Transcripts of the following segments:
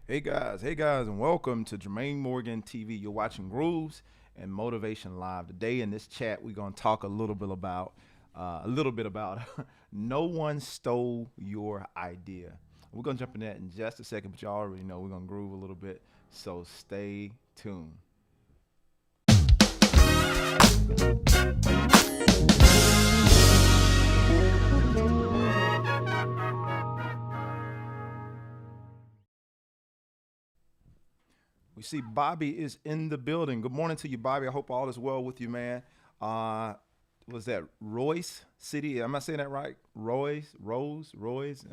Hey guys, and welcome to Jermaine Morgan TV. You're watching Grooves and Motivation Live. Today in this chat, we're gonna talk a little bit about no one stole your idea. We're gonna jump in that in just a second, but you already know we're gonna groove a little bit, so stay tuned. We see Bobby is in the building. Good morning to you, Bobby. I hope all is well with you, man. Uh, was that Royce City? Am I saying that right? Royce.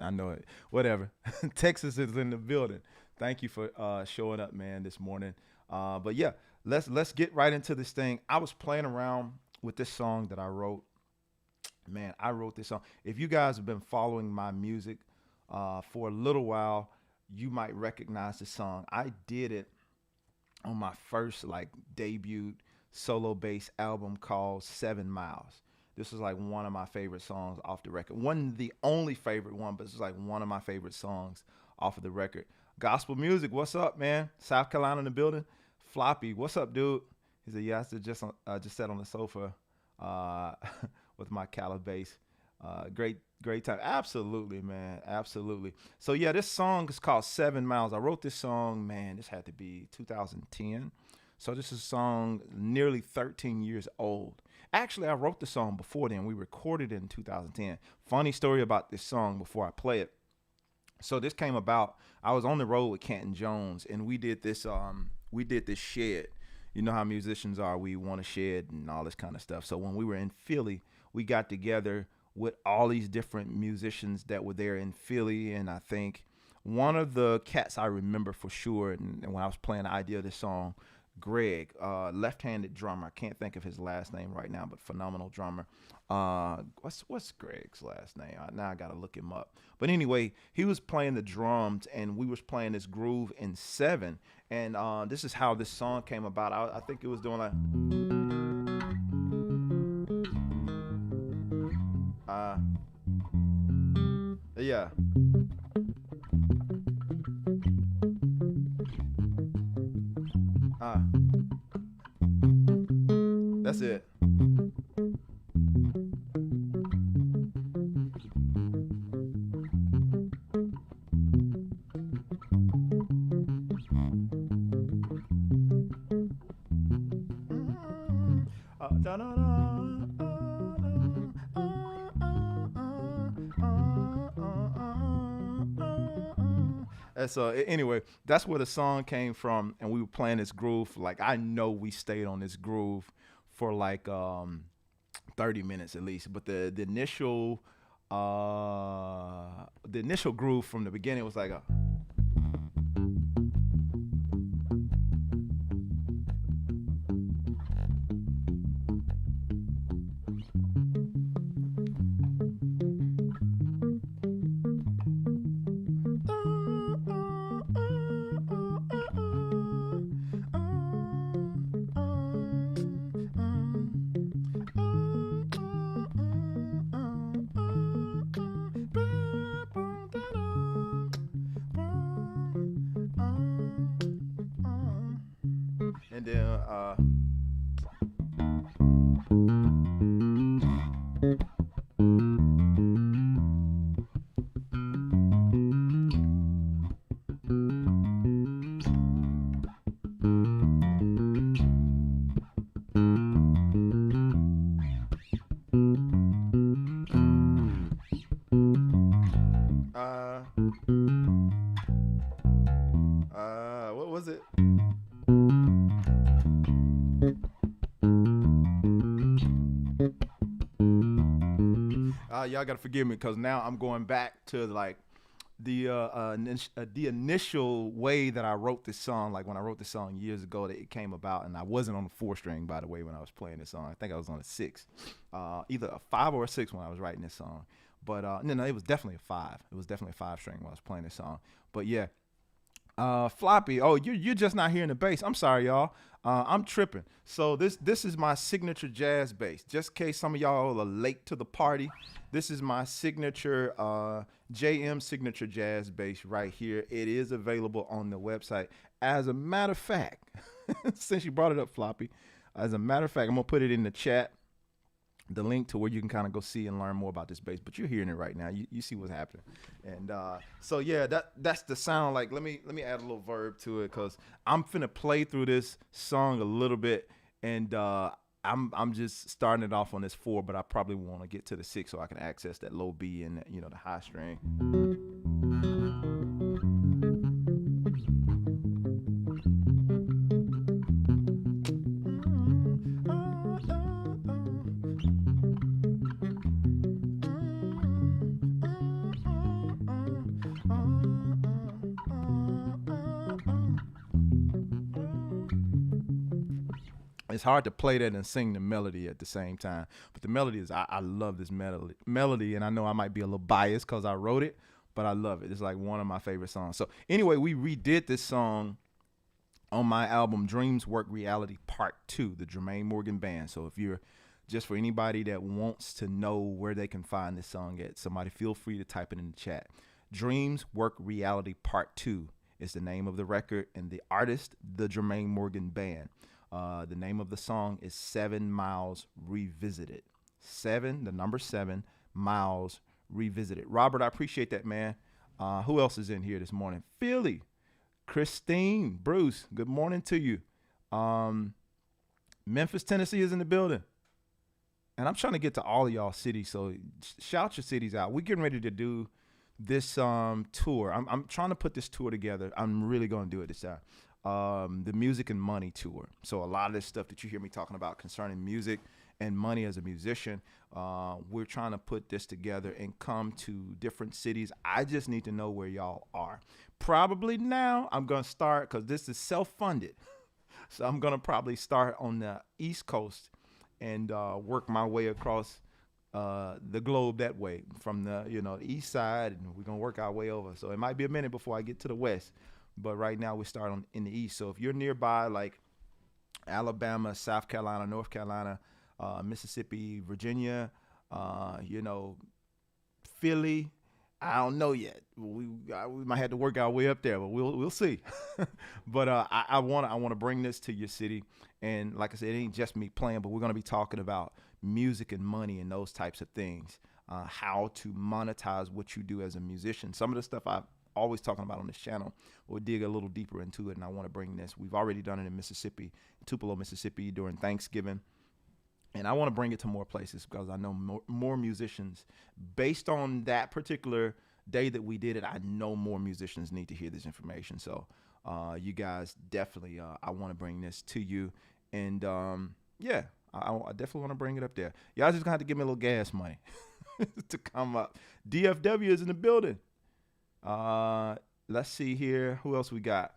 I know it. Whatever. Texas is in the building. Thank you for showing up, man, this morning. But yeah, let's get right into this thing. I was playing around with this song that I wrote. Man, I wrote this song. If you guys have been following my music for a little while, you might recognize the song. I did it on my first like debut solo bass album called 7 Miles. This was like one of my favorite songs off the record. One the only favorite one, but it's like one of my favorite songs off of the record. Gospel music, what's up, man? South Carolina in the building. Floppy, what's up, dude? He said, "Yeah, I just sat on the sofa uh, with my calabash. Great time. Absolutely, man. Absolutely. So yeah, this song is called 7 Miles. I wrote this song, man. This had to be 2010. So this is a song nearly 13 years old. Actually, I wrote the song before then. We recorded it in 2010. Funny story about this song before I play it. So this came about. I was on the road with Canton Jones, and we did this shed. You know how musicians are. We want to shed and all this kind of stuff. So when we were in Philly, we got together with all these different musicians that were there in Philly, and I think one of the cats I remember for sure, and when I was playing the idea of this song, Greg, left-handed drummer. I can't think of his last name right now, but phenomenal drummer. What's Greg's last name? Now I gotta look him up. But anyway, he was playing the drums, and we was playing this groove in seven. And this is how this song came about. I think it was doing like, uh, yeah, uh, that's it. And so anyway, that's where the song came from, and we were playing this groove. Like I know we stayed on this groove for like 30 minutes at least. But the initial groove from the beginning was like a and then uh what was it? Y'all gotta forgive me because now I'm going back to like the initial way that I wrote this song. Like when I wrote this song years ago, that it came about, and I wasn't on the four string by the way when I was playing this song. I think I was on a six, either a five or a six when I was writing this song. But no, it was definitely a five. It was definitely a five string when I was playing this song. But yeah, Floppy. Oh, you're just not hearing the bass. I'm sorry, y'all. I'm tripping. So this is my signature jazz bass. Just in case some of y'all are late to the party, this is my signature JM signature jazz bass right here. It is available on the website. As a matter of fact, since you brought it up, Floppy, as a matter of fact, I'm gonna put it in the chat, the link to where you can kind of go see and learn more about this bass. But you're hearing it right now. You see what's happening. And so yeah, that's the sound. Like let me add a little verb to it, because I'm finna play through this song a little bit, and I'm just starting it off on this 4, but I probably want to get to the 6 so I can access that low B and the high string. It's hard to play that and sing the melody at the same time. But the melody is, I love this melody, and I know I might be a little biased because I wrote it, but I love it. It's like one of my favorite songs. So anyway, we redid this song on my album Dreams Work Reality Part 2, the Jermaine Morgan Band. So if you're, just for anybody that wants to know where they can find this song at, somebody feel free to type it in the chat. Dreams Work Reality Part 2 is the name of the record, and the artist, the Jermaine Morgan Band. The name of the song is 7 Miles Revisited. 7, the number 7, Miles Revisited. Robert, I appreciate that, man. Who else is in here this morning? Philly, Christine, Bruce, good morning to you. Memphis, Tennessee is in the building. And I'm trying to get to all of y'all cities, so shout your cities out. We're getting ready to do this tour. I'm trying to put this tour together. I'm really going to do it this time. The Music and Money Tour. So a lot of this stuff that you hear me talking about concerning music and money as a musician, we're trying to put this together and come to different cities. I just need to know where y'all are. Probably now I'm going to start, because this is self-funded. So I'm going to probably start on the East Coast and work my way across the globe that way from the east side, and we're going to work our way over. So it might be a minute before I get to the west. But right now we start in the east. So if you're nearby, like Alabama, South Carolina, North Carolina, Mississippi, Virginia, Philly, I don't know yet. We might have to work our way up there, but we'll see. But I want to bring this to your city, and like I said, it ain't just me playing, but we're gonna be talking about music and money and those types of things. How to monetize what you do as a musician. Some of the stuff I've always talking about on this channel. We'll dig a little deeper into it, and I want to bring this. We've already done it in Mississippi, Tupelo, Mississippi during Thanksgiving, and I want to bring it to more places because I know more musicians. Based on that particular day that we did it, I know more musicians need to hear this information. So you guys definitely, I want to bring this to you, and yeah, I definitely want to bring it up there. Y'all just gonna have to give me a little gas money to come up. DFW is in the building. Let's see here. Who else we got?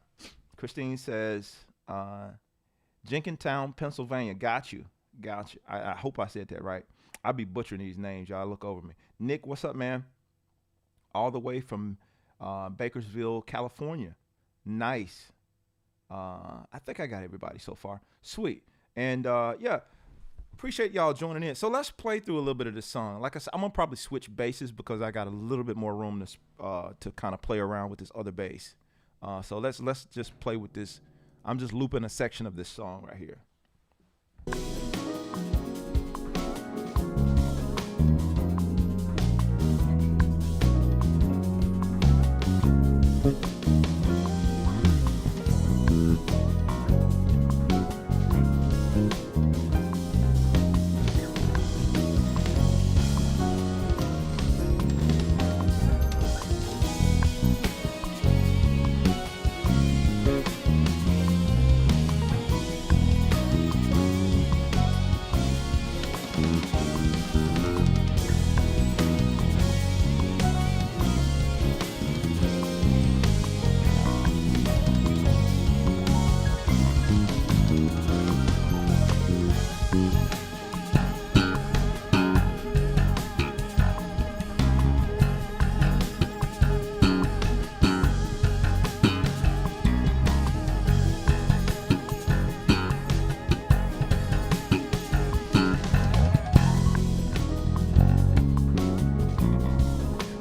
Christine says, Jenkintown, Pennsylvania. Got you. I hope I said that right. I'll be butchering these names. Y'all look over me. Nick, what's up, man? All the way from Bakersville, California. Nice. I think I got everybody so far. Sweet. And yeah, appreciate y'all joining in. So let's play through a little bit of this song. Like I said, I'm gonna probably switch basses because I got a little bit more room to kind of play around with this other bass. So let's just play with this. I'm just looping a section of this song right here.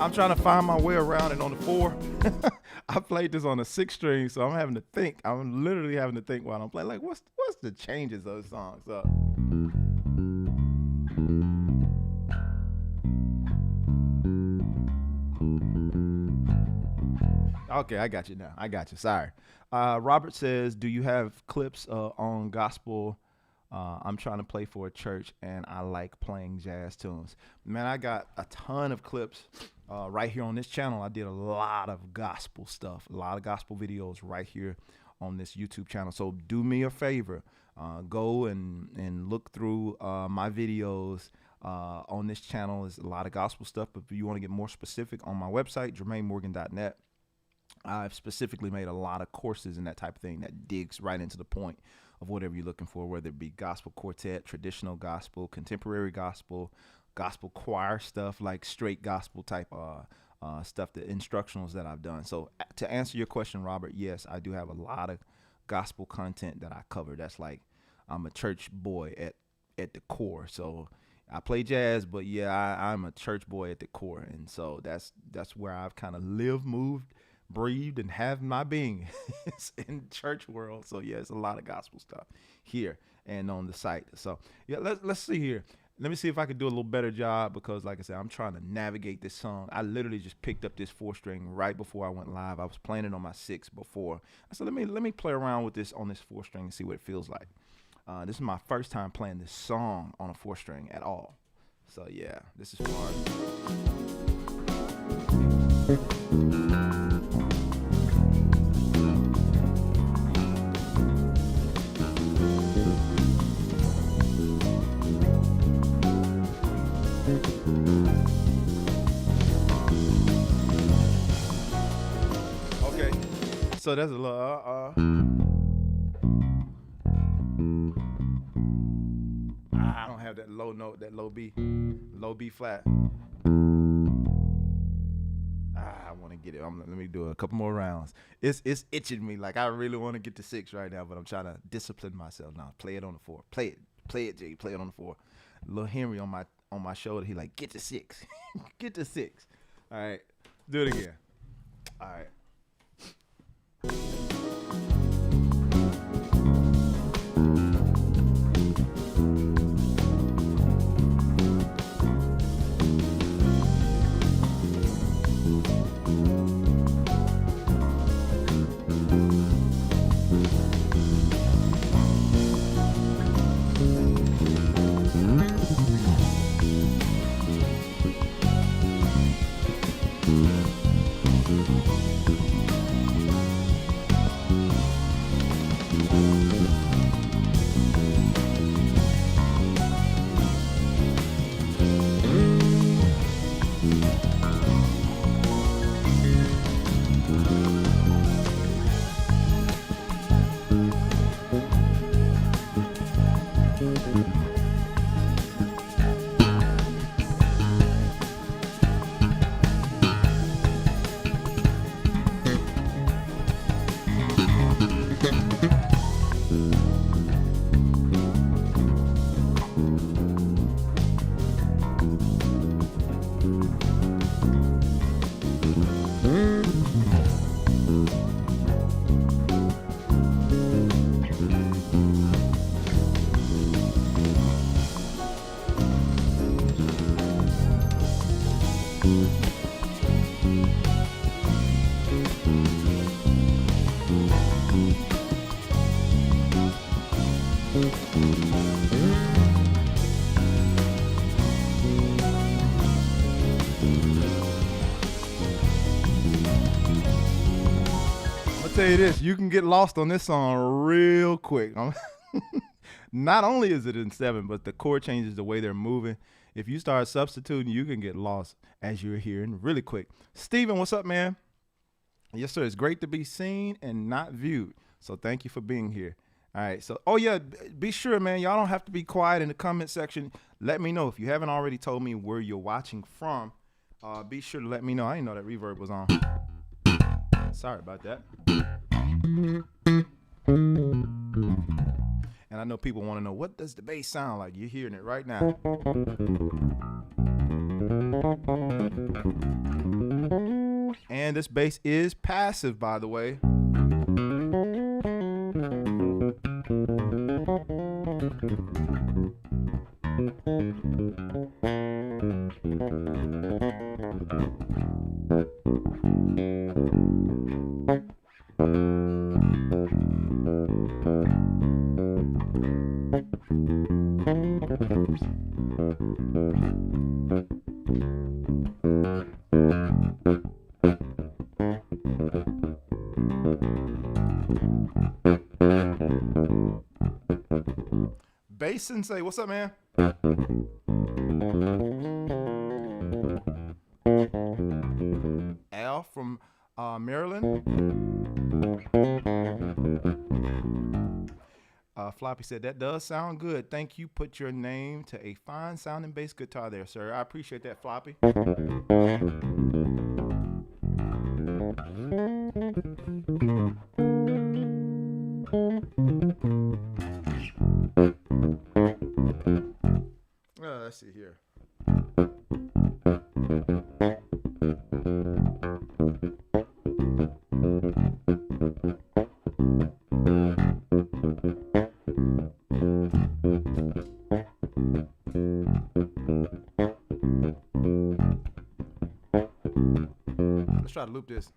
I'm trying to find my way around it on the 4. I played this on a 6 string, so I'm having to think. I'm literally having to think while I'm playing. Like, what's the changes of the songs? So. Okay, I got you now. I got you. Sorry. Robert says, do you have clips on gospel? I'm trying to play for a church, and I like playing jazz tunes. Man, I got a ton of clips right here on this channel. I did a lot of gospel stuff, a lot of gospel videos right here on this YouTube channel. So do me a favor. Go and look through my videos on this channel. There's a lot of gospel stuff, but if you want to get more specific, on my website, JermaineMorgan.net, I've specifically made a lot of courses and that type of thing that digs right into the point of whatever you're looking for, whether it be gospel quartet, traditional gospel, contemporary gospel, gospel choir stuff, like straight gospel type stuff, the instructionals that I've done. So to answer your question, Robert, yes, I do have a lot of gospel content that I cover. That's like, I'm a church boy at the core. So I play jazz, but yeah, I'm a church boy at the core. And so that's where I've kind of lived, moved, breathed, and have my being in church world. So yeah, it's a lot of gospel stuff here and on the site. So yeah, let's see here. Let me see if I could do a little better job, because like I said, I'm trying to navigate this song. I literally just picked up this 4 string right before I went live. I was playing it on my 6 before. So let me play around with this on this 4 string and see what it feels like. This is my first time playing this song on a 4 string at all. So yeah, this is fun. Okay, so that's a little I don't have that low note, that low B flat. I want to get it. Let me do a couple more rounds. It's itching me. Like, I really want to get to 6 right now, but I'm trying to discipline myself now. Play it on the 4. Play it, Jay. Play it on the 4. Little Henry on my shoulder. He like, get to 6. Get to 6. All right, do it again. All right. Tell you this, you can get lost on this song real quick. Not only is it in 7, but the chord changes, the way they're moving. If you start substituting, you can get lost as you're hearing really quick. Steven, what's up, man? Yes, sir. It's great to be seen and not viewed. So thank you for being here. All right. So, oh yeah, be sure, man. Y'all don't have to be quiet in the comment section. Let me know if you haven't already told me where you're watching from. Be sure to let me know. I didn't know that reverb was on. Sorry about that. And I know people want to know, what does the bass sound like? You're hearing it right now. understand this bass is passive, by the way. Bass Sensei, what's up, man? Al from Maryland. Floppy said, that does sound good. Thank you. Put your name to a fine sounding bass guitar there, sir. I appreciate that, Floppy. Let's see here. Let's try to loop this.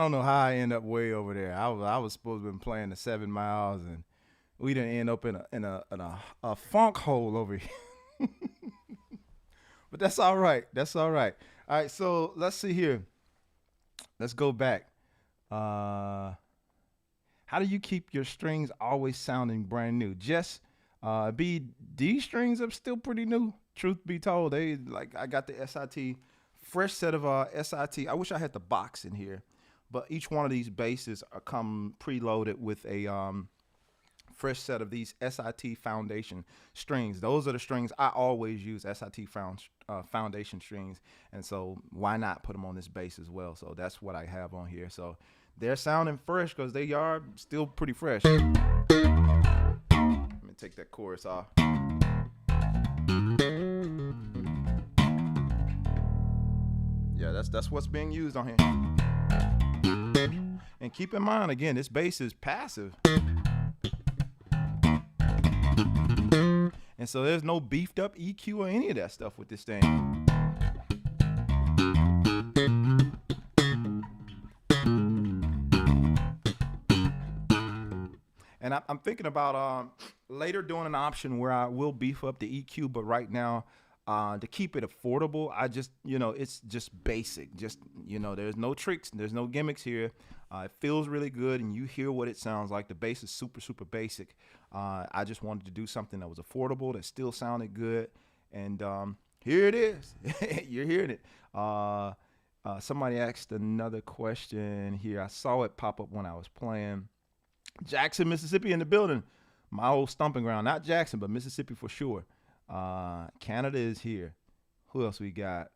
don't know how I end up way over there. I was supposed to been playing the 7 miles, and we didn't end up in a funk hole over here. But that's all right. That's all right. All right. So let's see here. Let's go back. Uh, how do you keep your strings always sounding brand new? Just B D strings are still pretty new. Truth be told, they like I got the SIT, fresh set of SIT. I wish I had the box in here, but each one of these bases are come preloaded with a fresh set of these SIT foundation strings. Those are the strings I always use, SIT foundation strings, and so why not put them on this bass as well? So that's what I have on here. So they're sounding fresh because they are still pretty fresh. Let me take that chorus off. Yeah, that's what's being used on here. And keep in mind, again, this bass is passive. And so there's no beefed up EQ or any of that stuff with this thing. And I'm thinking about later doing an option where I will beef up the EQ, but right now, to keep it affordable, I just, it's just basic. Just, there's no tricks, there's no gimmicks here. It feels really good, and you hear what it sounds like. The bass is super, super basic. I just wanted to do something that was affordable, that still sounded good, and here it is. You're hearing it. Somebody asked another question here. I saw it pop up when I was playing. Jackson, Mississippi in the building. My old stomping ground. Not Jackson, but Mississippi for sure. Canada is here. Who else we got?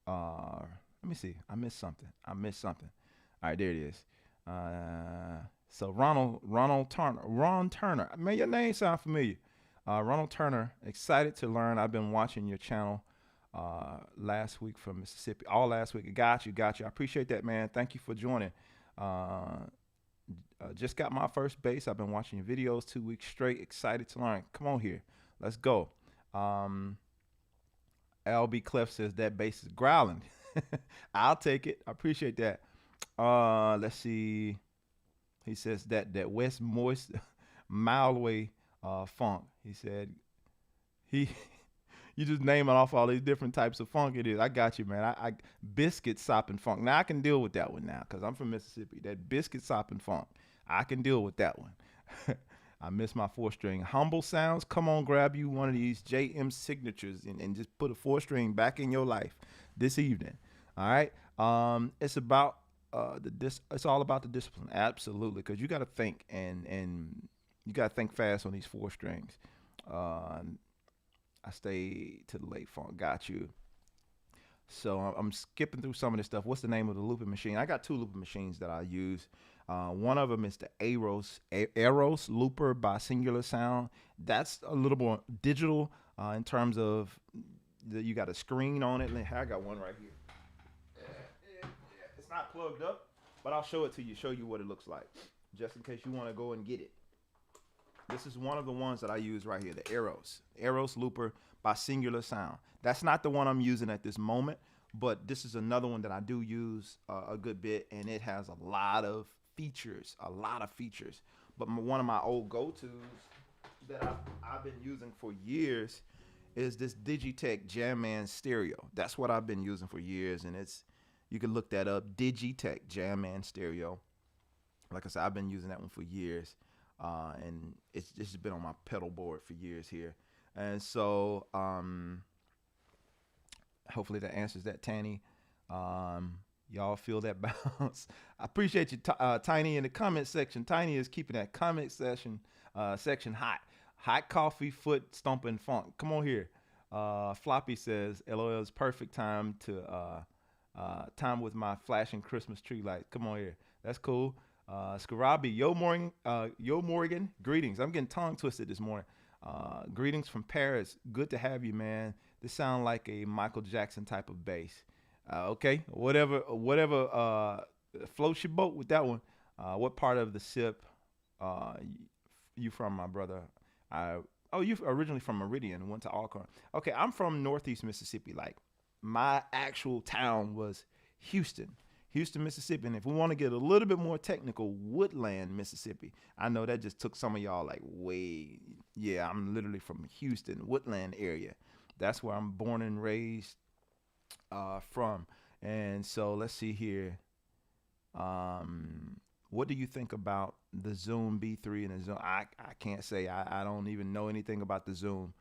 Let me see. I missed something. All right, there it is. So Ron Turner. Man, your name sound familiar. Ronald Turner, excited to learn. I've been watching your channel last week from Mississippi. All last week. Got you. I appreciate that, man. Thank you for joining. Just got my first bass. I've been watching your videos 2 weeks straight. Excited to learn. Come on here. Let's go. LB Clef says that bass is growling. I'll take it. I appreciate that. Let's see. He says that West Moist Mileway funk. He said you just naming off all these different types of funk it is. I got you, man. I biscuit sopping funk. Now I can deal with that one now because I'm from Mississippi. That biscuit sopping funk. I can deal with that one. I miss my 4-string. Humble Sounds. Come on, grab you one of these JM signatures and just put a 4-string back in your life this evening. All right. It's about it's all about the discipline. Absolutely, because you got to think and you got to think fast on these 4 strings. I stay to the late funk. Got you. So I'm skipping through some of this stuff. What's the name of the looping machine? I got 2 looping machines that I use. One of them is the Eros Looper by Singular Sound. That's a little more digital in terms of you got a screen on it. I got one right here. It's not plugged up, but I'll show it to you, show you what it looks like, just in case you want to go and get it. This is one of the ones that I use right here, the Eros Looper by Singular Sound. That's not the one I'm using at this moment, but this is another one that I do use a good bit, and it has a lot of features. But one of my old go-tos that I've been using for years is this Digitech Jamman Stereo. That's what I've been using for years, and you can look that up, Digitech Jamman Stereo. Like I said, I've been using that one for years. And it's just been on my pedal board for years here. And so hopefully that answers that, Tanny. Y'all feel that bounce. I appreciate you, Tiny, in the comment section. Tiny is keeping that comment section hot. Hot coffee, foot stomping funk. Come on here. Floppy says, LOL is perfect time to time with my flashing Christmas tree lights. Come on here. That's cool. Scarabi, yo Morgan, greetings. I'm getting tongue twisted this morning. Greetings from Paris. Good to have you, man. This sounds like a Michael Jackson type of bass. Okay, whatever floats your boat with that one. What part of the SIP you from, my brother? You originally from Meridian, went to Alcorn. Okay, I'm from Northeast Mississippi. Like my actual town was Houston. Houston, Mississippi. And if we want to get a little bit more technical, Woodland, Mississippi. I know that just took some of y'all like way. Yeah, I'm literally from Houston, Woodland area. That's where I'm born and raised from. And so let's see here. What do you think about the Zoom B3 and the Zoom? I can't say. I don't even know anything about the Zoom.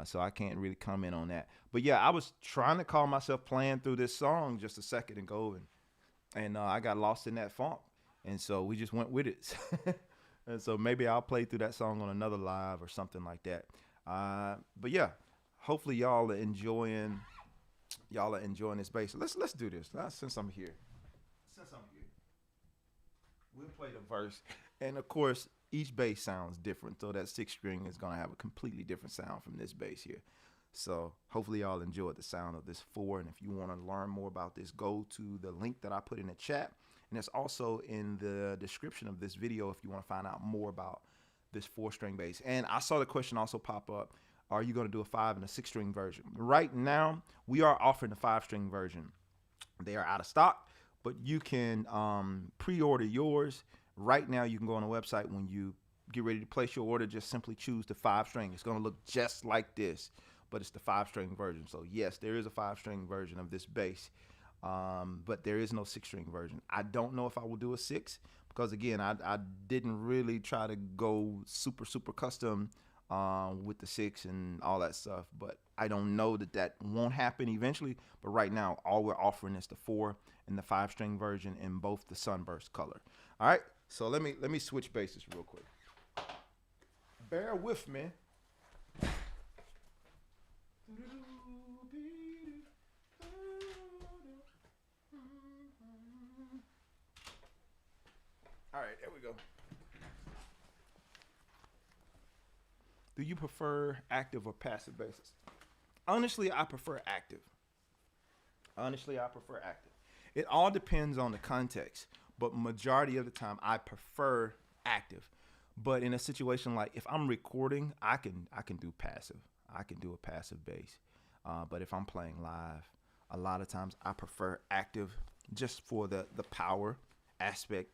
So I can't really comment on that. But yeah, I was trying to call myself playing through this song just a second ago, and I got lost in that funk. And so we just went with it. And so maybe I'll play through that song on another live or something like that. But yeah, hopefully y'all are enjoying this bass. Let's do this. Since I'm here. We'll play the verse. And of course, each bass sounds different. So that 6th string is going to have a completely different sound from this bass here. So hopefully y'all enjoyed the sound of this 4. And if you want to learn more about this, go to the link that I put in the chat. And it's also in the description of this video if you want to find out more about this 4-string bass. And I saw the question also pop up. Are you going to do a 5 and a 6-string version? Right now, we are offering the 5-string version. They are out of stock, but you can pre-order yours. Right now, you can go on the website. When you get ready to place your order, just simply choose the 5-string. It's going to look just like this, but it's the 5-string version. So yes, there is a 5-string version of this bass, but there is no 6-string version. I don't know if I will do a 6 because, again, I didn't really try to go super custom with the 6 and all that stuff, but I don't know that won't happen eventually. But right now, all we're offering is the 4 and the 5-string version in both the Sunburst color. All right, so let me switch basses real quick. Bear with me. All right, there we go. Do you prefer active or passive basses? Honestly, I prefer active. It all depends on the context, but majority of the time I prefer active. But in a situation like if I'm recording, I can do passive. I can do a passive bass. But if I'm playing live, a lot of times I prefer active just for the power aspect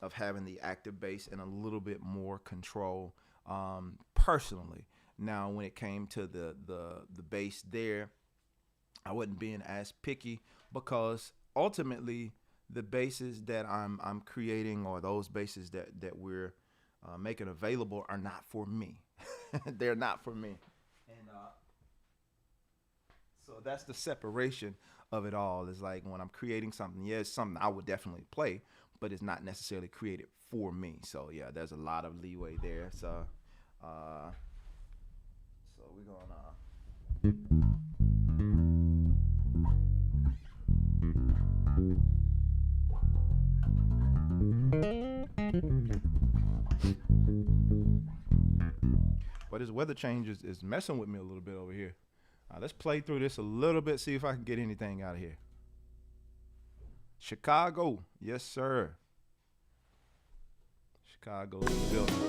of having the active bass and a little bit more control. Personally, now when it came to the bass there, I wasn't being as picky because ultimately the basses that I'm creating or those basses that we're making available are not for me. They're not for me, and so that's the separation of it all. Is like when I'm creating something, yeah, it's something I would definitely play, but it's not necessarily created for me. So yeah, there's a lot of leeway there. So we're gonna but this weather change is messing with me a little bit over here. Let's play through this a little bit, see if I can get anything out of here. Chicago, yes sir. Chicago's in the building.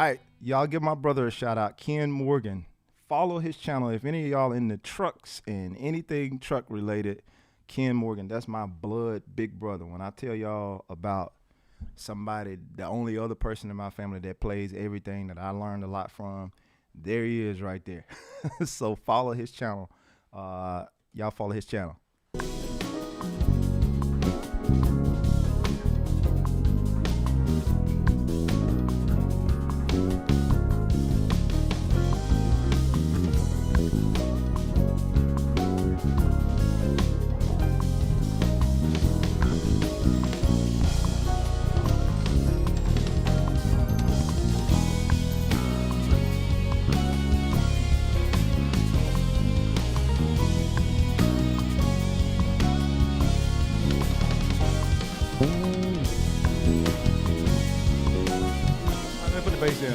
right, y'all give my brother a shout out, Ken Morgan. Follow his channel. If any of y'all in the trucks and anything truck related, Ken Morgan, that's my blood big brother. When I tell y'all about somebody, the only other person in my family that plays everything that I learned a lot from, there he is right there. So follow his channel. Y'all follow his channel. Put the bass in.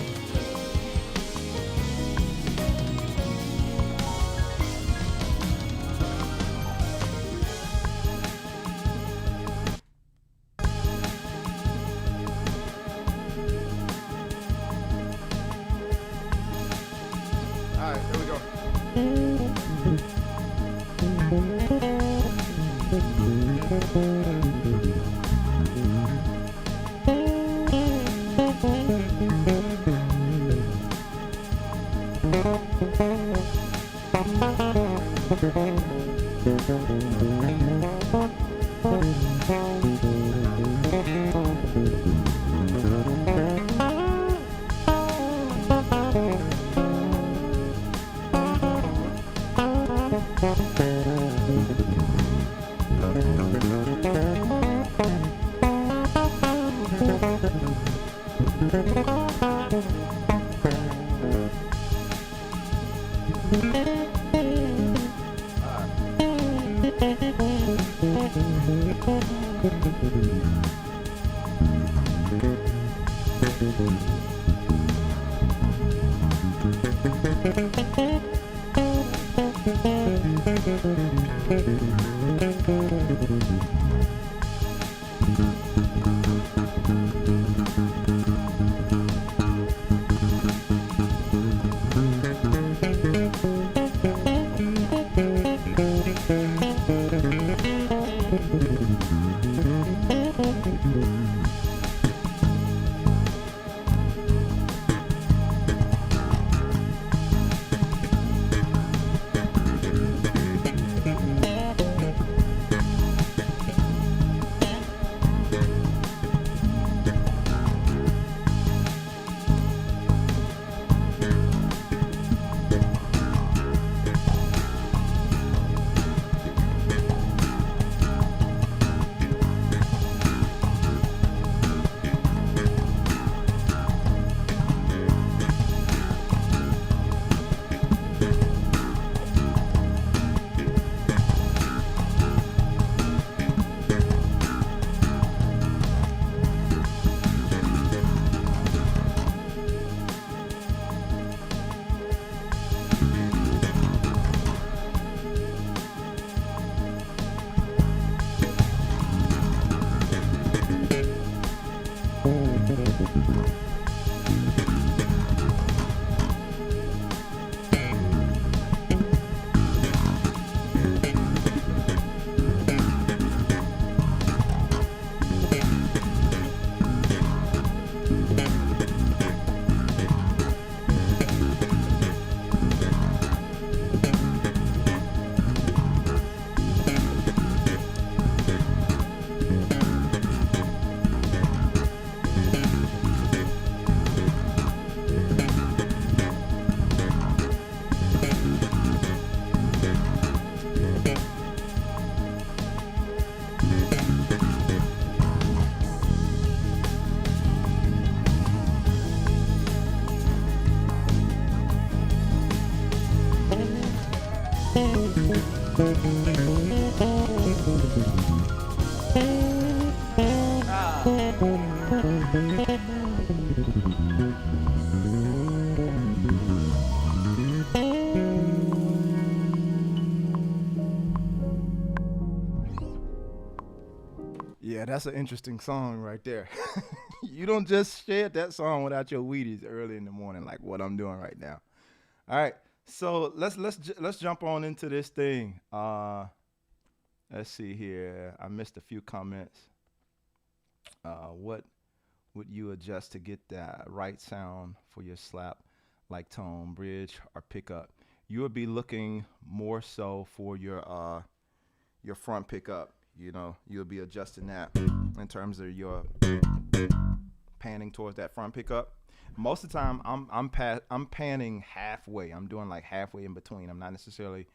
All right, here we go. Yeah, that's an interesting song right there. You don't just share that song without your Wheaties early in the morning, like what I'm doing right now. All right, so let's jump on into this thing. Let's see here. I missed a few comments. What would you adjust to get that right sound for your slap, like tone, bridge, or pickup? You would be looking more so for your front pickup. You know, you'll be adjusting that in terms of your panning towards that front pickup. Most of the time, I'm panning halfway. I'm doing like halfway in between. I'm not necessarily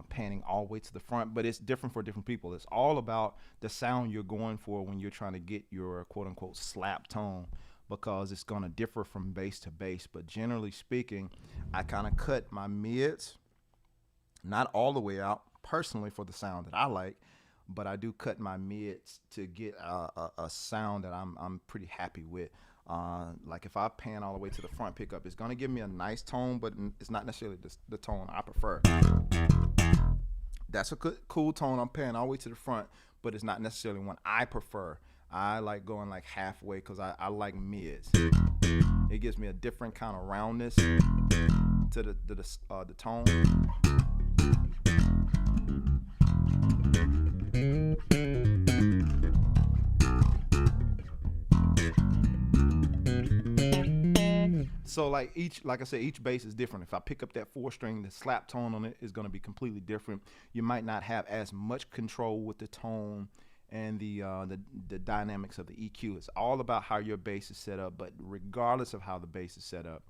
panning all the way to the front, but it's different for different people. It's all about the sound you're going for when you're trying to get your quote unquote slap tone, because it's going to differ from bass to bass. But generally speaking, I kind of cut my mids, not all the way out personally for the sound that I like, but I do cut my mids to get a sound that I'm pretty happy with. Like if I pan all the way to the front pickup, it's gonna give me a nice tone, but it's not necessarily the tone I prefer. That's a good, cool tone. I'm panning all the way to the front, but it's not necessarily one I prefer. I like going like halfway because I like mids. It gives me a different kind of roundness to the tone. So like I said, each bass is different. If I pick up that 4-string, the slap tone on it is going to be completely different. You might not have as much control with the tone and the dynamics of the EQ. It's all about how your bass is set up. But regardless of how the bass is set up,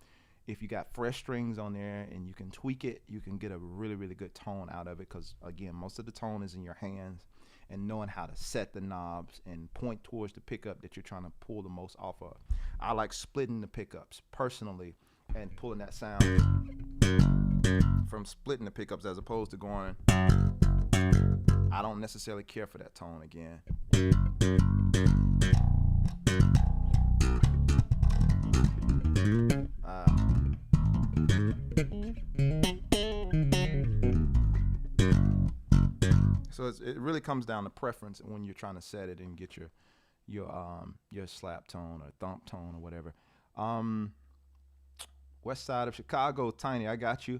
if you got fresh strings on there and you can tweak it, you can get a really, really good tone out of it. Because again, most of the tone is in your hands and knowing how to set the knobs and point towards the pickup that you're trying to pull the most off of. I like splitting the pickups personally and pulling that sound from splitting the pickups as opposed to going. I don't necessarily care for that tone again. So it really comes down to preference when you're trying to set it and get your slap tone or thump tone or whatever. West side of Chicago, Tiny, I got you.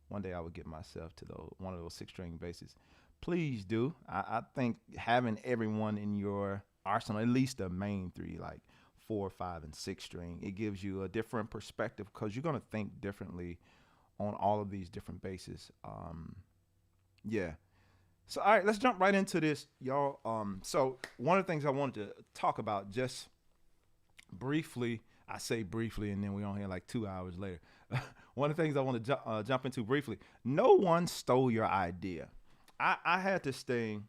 One day I would get myself to one of those 6-string basses. Please do. I think having everyone in your arsenal, at least the main 3, like 4, 5, and 6-string, it gives you a different perspective because you're gonna think differently on all of these different basses. Yeah. So all right, let's jump right into this, y'all. So one of the things I wanted to talk about just briefly, I say briefly, and then we're on here like 2 hours later. One of the things I want to jump into briefly: no one stole your idea. I had this thing.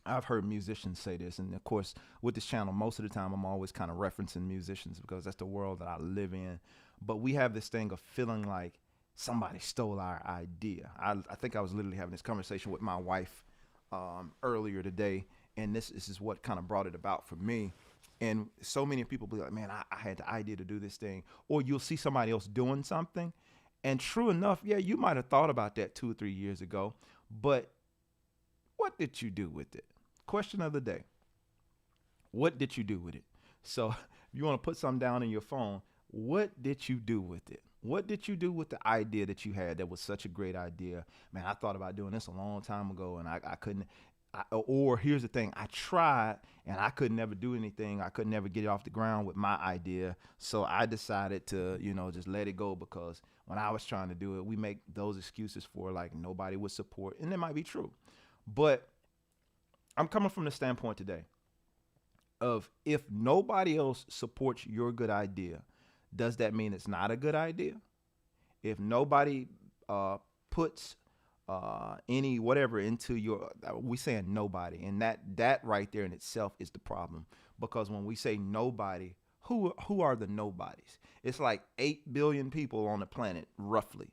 I've heard musicians say this, and of course, with this channel, most of the time I'm always kind of referencing musicians because that's the world that I live in. But we have this thing of feeling like somebody stole our idea. I think I was literally having this conversation with my wife earlier today, and this is what kind of brought it about for me. And so many people be like, man, I had the idea to do this thing. Or you'll see somebody else doing something, and true enough, yeah, you might have thought about that 2 or 3 years ago, but what did you do with it? Question of the day. What did you do with it? So if you want to put something down in your phone, what did you do with it? What did you do with the idea that you had that was such a great idea? Man, I thought about doing this a long time ago and I couldn't. Or here's the thing, I tried and I could never do anything. I could never get it off the ground with my idea. So I decided to, just let it go because when I was trying to do it, we make those excuses for like nobody would support. And it might be true. But I'm coming from the standpoint today of if nobody else supports your good idea, does that mean it's not a good idea? If nobody puts any whatever into your, we saying nobody, and that right there in itself is the problem, because when we say nobody, who are the nobodies? It's like 8 billion people on the planet roughly.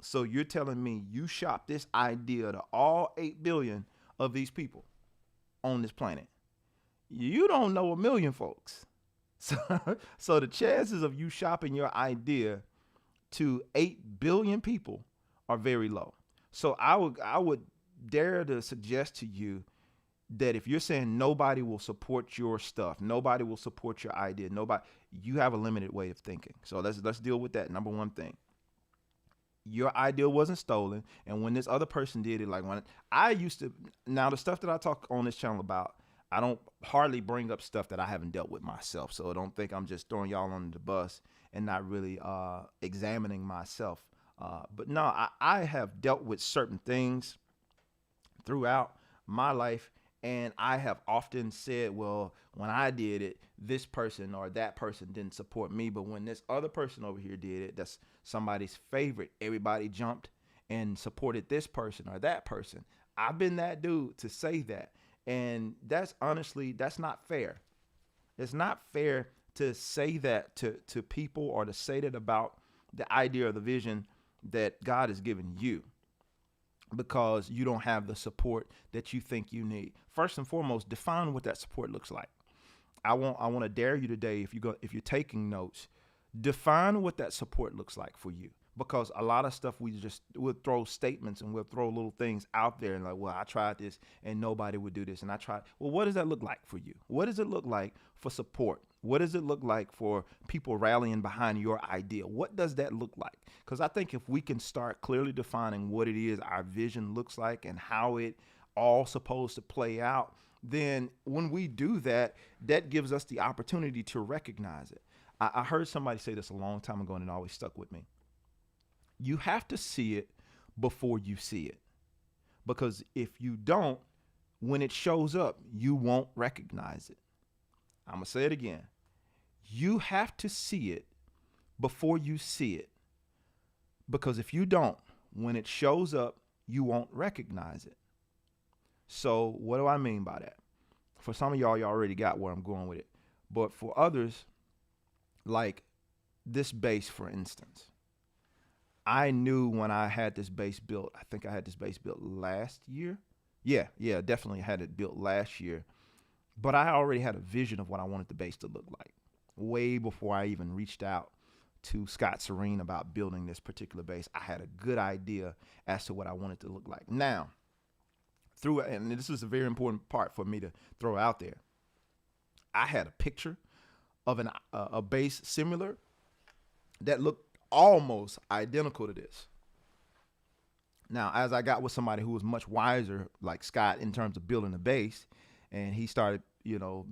So you're telling me you shop this idea to all 8 billion of these people on this planet? You don't know a million folks. So the chances of you shopping your idea to 8 billion people are very low. So I would dare to suggest to you, that if you're saying nobody will support your stuff, nobody will support your idea, nobody, you have a limited way of thinking. So let's deal with that. Number one thing, your idea wasn't stolen, and when this other person did it, like when I used to, now the stuff that I talk on this channel about, I don't hardly bring up stuff that I haven't dealt with myself. So don't think I'm just throwing y'all under the bus and not really examining myself. But no, I have dealt with certain things throughout my life, and I have often said, well, when I did it, this person or that person didn't support me, but when this other person over here did it, that's somebody's favorite, everybody jumped and supported this person or that person. I've been that dude to say that, and that's honestly, that's not fair. It's not fair to say that to people, or to say that about the idea or the vision that God has given you, because you don't have the support that you think you need. First and foremost, define what that support looks like. I want to dare you today, if you're taking notes, define what that support looks like for you. Because a lot of stuff we'll throw statements and we'll throw little things out there and like, well, I tried this and nobody would do this, and I tried. Well, what does that look like for you? What does it look like for support? What does it look like for people rallying behind your idea? What does that look like? Because I think if we can start clearly defining what it is our vision looks like and how it all supposed to play out, then when we do that, that gives us the opportunity to recognize it. I heard somebody say this a long time ago, and it always stuck with me. You have to see it before you see it. Because if you don't, when it shows up, you won't recognize it. I'm going to say it again. You have to see it before you see it. Because if you don't, when it shows up, you won't recognize it. So what do I mean by that? For some of y'all, you already got where I'm going with it. But for others, like this base, for instance, I knew when I had this base built, I think I had this base built last year. Yeah, definitely had it built last year. But I already had a vision of what I wanted the base to look like way before I even reached out to Scott Serene about building this particular base. I had a good idea as to what I wanted to look like. Now, and this is a very important part for me to throw out there, I had a picture of a base similar that looked almost identical to this. Now, as I got with somebody who was much wiser, like Scott, in terms of building a base, and he started,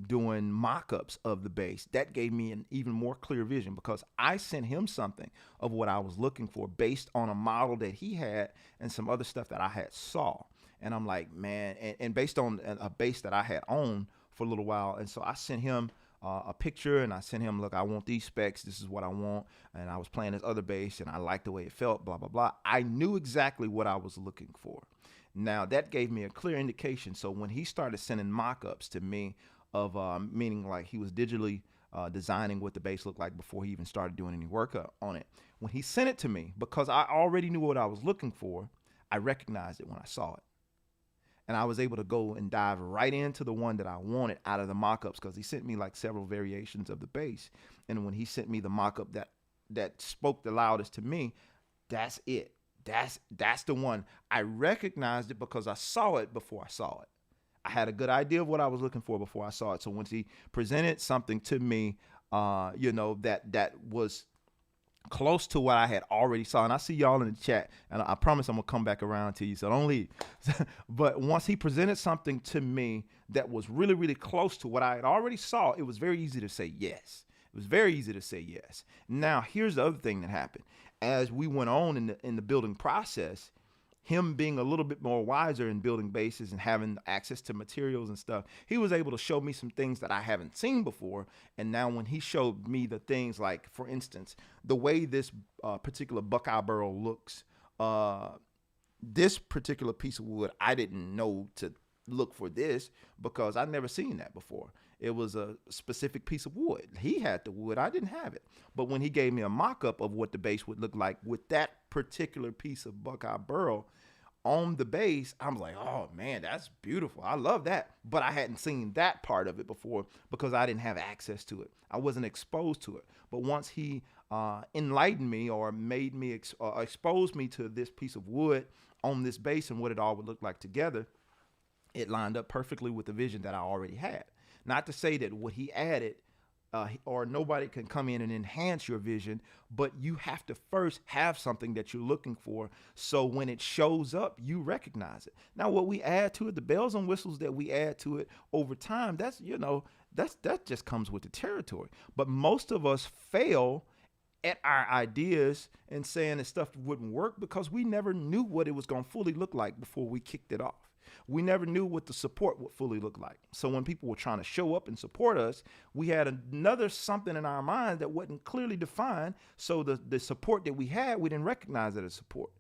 doing mock-ups of the base, that gave me an even more clear vision, because I sent him something of what I was looking for based on a model that he had and some other stuff that I had saw. And I'm like, man, and based on a base that I had owned for a little while. And so I sent him a picture, and I sent him, look, I want these specs. This is what I want. And I was playing this other base, and I liked the way it felt, blah, blah, blah. I knew exactly what I was looking for. Now, that gave me a clear indication. So when he started sending mock-ups to me of, meaning like he was digitally designing what the base looked like before he even started doing any work on it. When he sent it to me, because I already knew what I was looking for, I recognized it when I saw it. And I was able to go and dive right into the one that I wanted out of the mock-ups, because he sent me like several variations of the base. And when he sent me the mock-up that spoke the loudest to me, that's it. That's the one. I recognized it because I saw it before I saw it. I had a good idea of what I was looking for before I saw it. So once he presented something to me, that was close to what I had already saw. And I see y'all in the chat, and I promise I'm gonna come back around to you, so don't leave. But once he presented something to me that was really, really close to what I had already saw, it was very easy to say yes. It was very easy to say yes. Now, here's the other thing that happened. As we went on in the building process, him being a little bit more wiser in building bases and having access to materials and stuff, he was able to show me some things that I haven't seen before. And now when he showed me the things like, for instance, the way this particular Buckeye burrow looks, this particular piece of wood, I didn't know to look for this because I'd never seen that before. It was a specific piece of wood. He had the wood, I didn't have it. But when he gave me a mock-up of what the base would look like with that particular piece of Buckeye burl on the base, I'm like, oh man, that's beautiful. I love that. But I hadn't seen that part of it before because I didn't have access to it. I wasn't exposed to it. But once he enlightened me or made me exposed me to this piece of wood on this base and what it all would look like together, It lined up perfectly with the vision that I already had. Not to say that what he added or nobody can come in and enhance your vision, but you have to first have something that you're looking for. So when it shows up, you recognize it. Now, what we add to it, the bells and whistles that we add to it over time, that just comes with the territory. But most of us fail at our ideas and saying that stuff wouldn't work because we never knew what it was going to fully look like before we kicked it off. We never knew what the support would fully look like. So when people were trying to show up and support us, we had another something in our mind that wasn't clearly defined. So the support that we had, we didn't recognize it as support.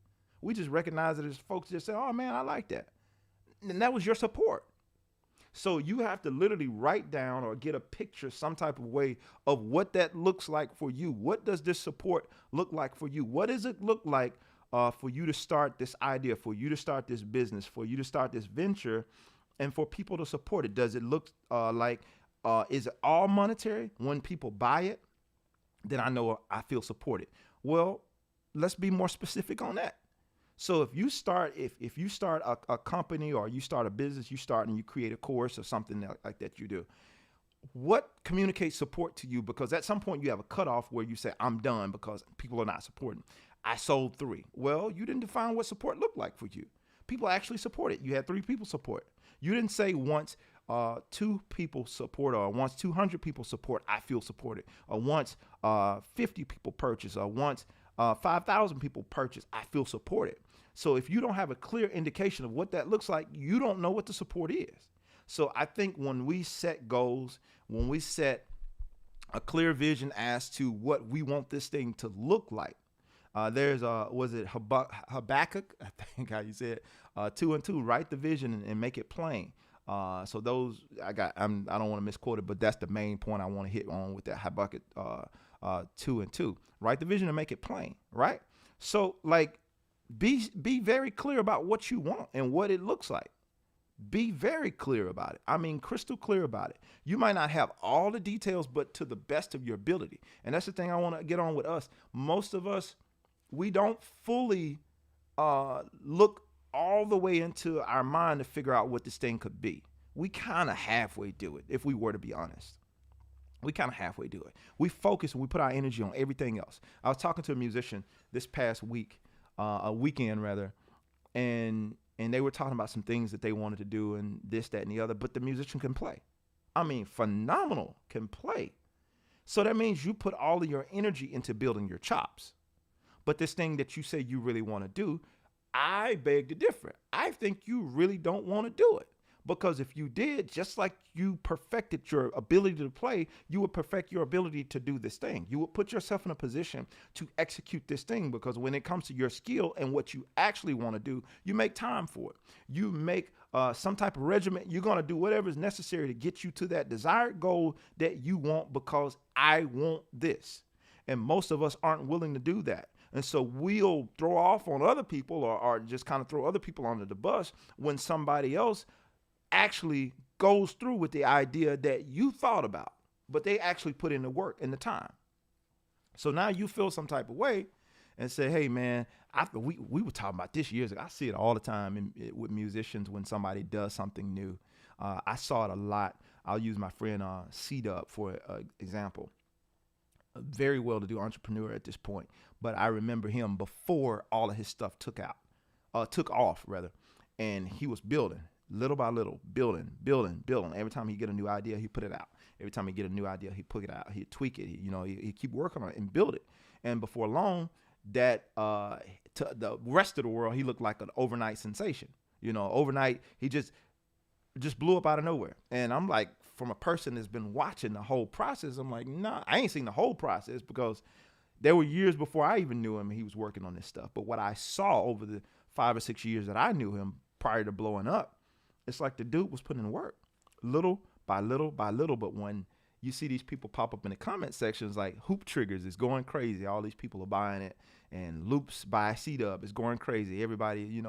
We just recognized it as folks just said, oh man, I like that. And that was your support. So you have to literally write down or get a picture, some type of way of what that looks like for you. What does this support look like for you? What does it look like for you to start this idea, for you to start this business, for you to start this venture, and for people to support it? Does it look is it all monetary? When people buy it, then I know I feel supported. Well, let's be more specific on that. So if you start a company or you start a business, and you create a course or something like that you do, what communicates support to you? Because at some point you have a cutoff where you say, I'm done because people are not supporting. I sold 3. Well, you didn't define what support looked like for you. People actually support it. You had 3 people support it. You didn't say once 2 people support or once 200 people support, I feel supported. Or once 50 people purchase or once 5,000 people purchase, I feel supported. So if you don't have a clear indication of what that looks like, you don't know what the support is. So I think when we set goals, when we set a clear vision as to what we want this thing to look like, there's was it Habakkuk? I think how you said 2 and 2. Write the vision and make it plain. So those I don't want to misquote it, but that's the main point I want to hit on with that Habakkuk 2 and 2. Write the vision and make it plain. Right. So like be very clear about what you want and what it looks like. Be very clear about it. I mean, crystal clear about it. You might not have all the details, but to the best of your ability. And that's the thing I want to get on with us. Most of us, we don't fully look all the way into our mind to figure out what this thing could be. We kind of halfway do it, if we were to be honest. We kind of halfway do it. We focus and we put our energy on everything else. I was talking to a musician this past week, a weekend rather, and they were talking about some things that they wanted to do and this, that, and the other, but the musician can play. I mean, phenomenal, can play. So that means you put all of your energy into building your chops. But this thing that you say you really want to do, I beg to differ. I think you really don't want to do it. Because if you did, just like you perfected your ability to play, you would perfect your ability to do this thing. You would put yourself in a position to execute this thing, because when it comes to your skill and what you actually want to do, you make time for it. You make some type of regiment. You're going to do whatever is necessary to get you to that desired goal that you want, because I want this. And most of us aren't willing to do that. And so we'll throw off on other people or just kind of throw other people under the bus when somebody else actually goes through with the idea that you thought about, but they actually put in the work and the time. So now you feel some type of way and say, hey man, we were talking about this years ago. I see it all the time with musicians when somebody does something new. I saw it a lot. I'll use my friend C-Dub for example. A very well-to-do entrepreneur at this point, but I remember him before all of his stuff took off, and he was building. Little by little, building. Every time he get a new idea, he put it out. Every time he get a new idea, he put it out. He tweak it. He keep working on it and build it. And before long, that to the rest of the world, he looked like an overnight sensation. Overnight, he just blew up out of nowhere. And I'm like, from a person that's been watching the whole process, I'm like, nah, I ain't seen the whole process, because there were years before I even knew him, he was working on this stuff. But what I saw over the 5 or 6 years that I knew him prior to blowing up, it's like the dude was putting in work little by little by little. But when you see these people pop up in the comment sections, like Hoop Triggers is going crazy. All these people are buying it. And Loops by C-Dub is going crazy. Everybody,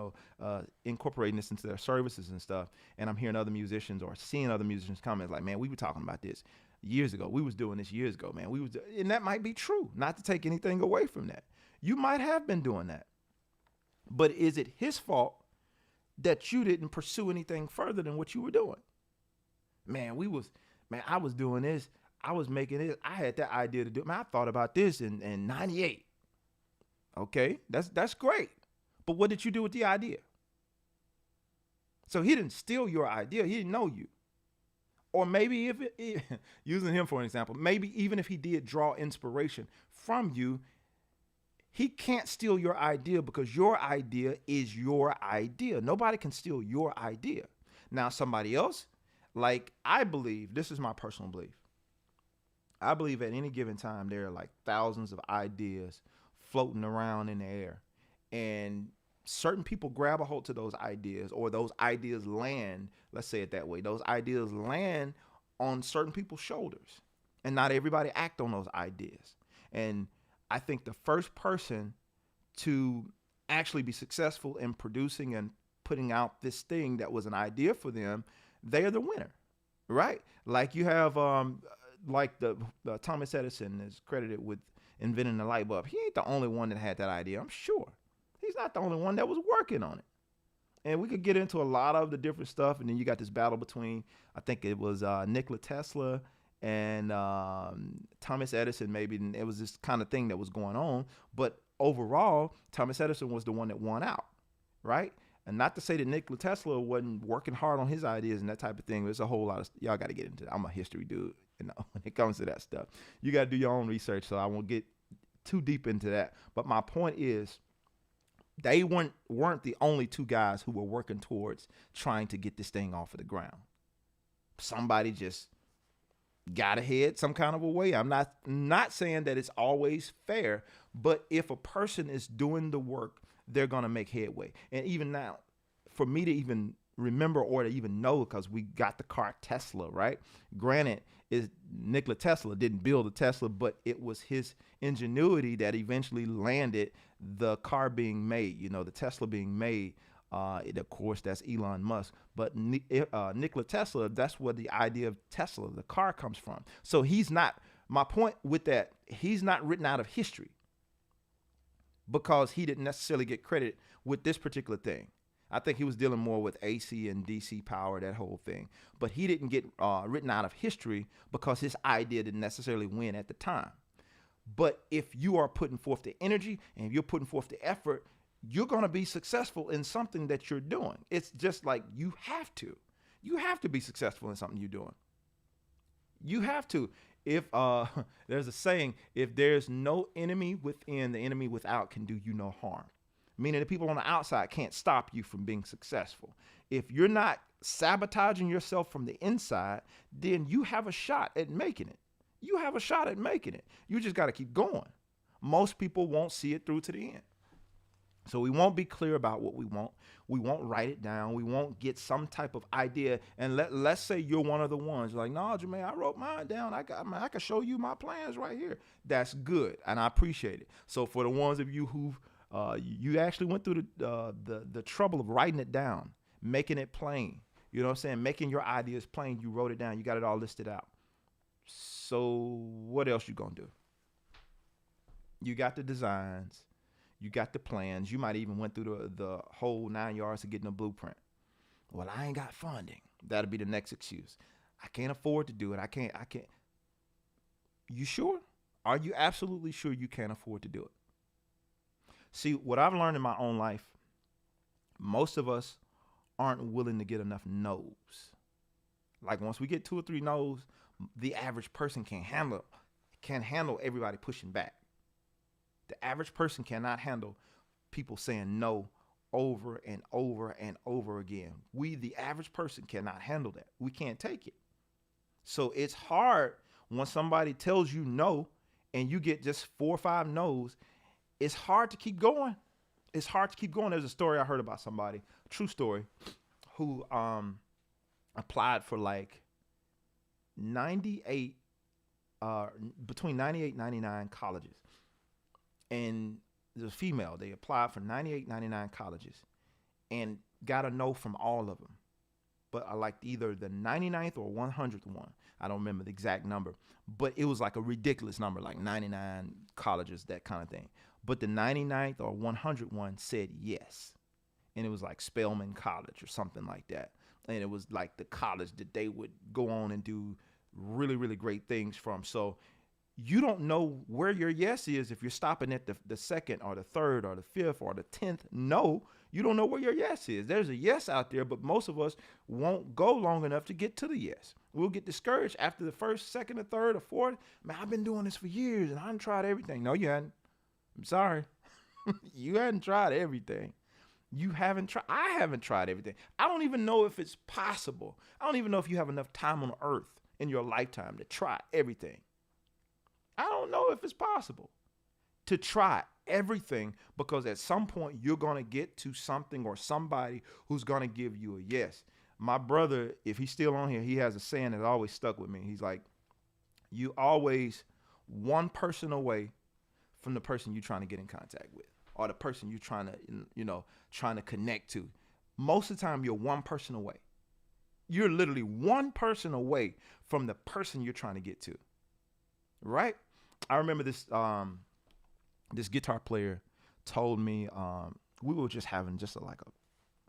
incorporating this into their services and stuff. And I'm hearing other musicians or seeing other musicians comment like, man, we were talking about this years ago. We was doing this years ago, man. And that might be true. Not to take anything away from that. You might have been doing that. But is it his fault that you didn't pursue anything further than what you were doing. Man, I was doing this. I was making it. I had that idea to do it. Man, I thought about this in 98. Okay, that's great. But what did you do with the idea? So he didn't steal your idea. He didn't know you. Or maybe using him for an example, maybe even if he did draw inspiration from you, he can't steal your idea because your idea is your idea. Nobody can steal your idea. Now, somebody else, like I believe, this is my personal belief. I believe at any given time, there are like thousands of ideas floating around in the air. And certain people grab a hold to those ideas, or those ideas land, let's say it that way, those ideas land on certain people's shoulders, and not everybody act on those ideas. And I think the first person to actually be successful in producing and putting out this thing that was an idea for them, they are the winner, right? Like you have, like the Thomas Edison is credited with inventing the light bulb. He ain't the only one that had that idea, I'm sure. He's not the only one that was working on it. And we could get into a lot of the different stuff. And then you got this battle between, I think it was Nikola Tesla and Thomas Edison, maybe. And it was this kind of thing that was going on. But overall, Thomas Edison was the one that won out, right? And not to say that Nikola Tesla wasn't working hard on his ideas and that type of thing. There's a whole lot of, y'all got to get into that. I'm a history dude, you know, when it comes to that stuff. You got to do your own research, so I won't get too deep into that. But my point is, they weren't the only two guys who were working towards trying to get this thing off of the ground. Somebody just got ahead some kind of a way. I'm not saying that it's always fair, but if a person is doing the work, they're going to make headway. And even now, for me to even remember or to even know, because we got the car Tesla, right? Granted, Nikola Tesla didn't build a Tesla, but it was his ingenuity that eventually landed the car being made, you know, the Tesla being made. Of course, that's Elon Musk. But Nikola Tesla, that's where the idea of Tesla, the car, comes from. So my point with that, he's not written out of history because he didn't necessarily get credit with this particular thing. I think he was dealing more with AC and DC power, that whole thing. But he didn't get written out of history because his idea didn't necessarily win at the time. But if you are putting forth the energy and if you're putting forth the effort, you're going to be successful in something that you're doing. It's just like you have to be successful in something you're doing. You have to. If there's a saying, if there's no enemy within, the enemy without can do you no harm. Meaning the people on the outside can't stop you from being successful. If you're not sabotaging yourself from the inside, then you have a shot at making it. You have a shot at making it. You just got to keep going. Most people won't see it through to the end. So we won't be clear about what we want. We won't write it down. We won't get some type of idea. And let's say you're one of the ones like, no, Jermaine, I wrote mine down. I can show you my plans right here. That's good. And I appreciate it. So for the ones of you who you actually went through the trouble of writing it down, making it plain, you know what I'm saying? Making your ideas plain. You wrote it down. You got it all listed out. So what else you gonna do? You got the designs. You got the plans. You might even went through the whole 9 yards of getting a blueprint. Well, I ain't got funding. That'll be the next excuse. I can't afford to do it. I can't. You sure? Are you absolutely sure you can't afford to do it? See, what I've learned in my own life, most of us aren't willing to get enough no's. Like once we get 2 or 3 no's, the average person can't handle everybody pushing back. The average person cannot handle people saying no over and over and over again. The average person, cannot handle that. We can't take it. So it's hard when somebody tells you no and you get just 4 or 5 no's. It's hard to keep going. It's hard to keep going. There's a story I heard about somebody, true story, who applied for like 98, between 98 and 99 colleges. And there's a female. They applied for 98, 99 colleges and got a no from all of them. But I liked either the 99th or 100th one. I don't remember the exact number, but it was like a ridiculous number, like 99 colleges, that kind of thing. But the 99th or 100th one said yes. and it was like Spelman College or something like that. And it was like the college that they would go on and do really, really great things from. So you don't know where your yes is if you're stopping at the second or the third or the fifth or the 10th. No, you don't know where your yes is. There's a yes out there, but most of us won't go long enough to get to the yes. We'll get discouraged after the first, second, or third, or fourth. Man, I've been doing this for years and I haven't tried everything. No, you hadn't. I'm sorry. You hadn't tried everything. You haven't tried. I haven't tried everything. I don't even know if it's possible. I don't even know if you have enough time on earth in your lifetime to try everything. I don't know if it's possible to try everything, because at some point you're going to get to something or somebody who's going to give you a yes. My brother, if he's still on here, he has a saying that always stuck with me. He's like, you always one person away from the person you're trying to get in contact with, or the person you're trying to, trying to connect to. Most of the time you're one person away. You're literally one person away from the person you're trying to get to. Right? I remember this this guitar player told me, we were just having just a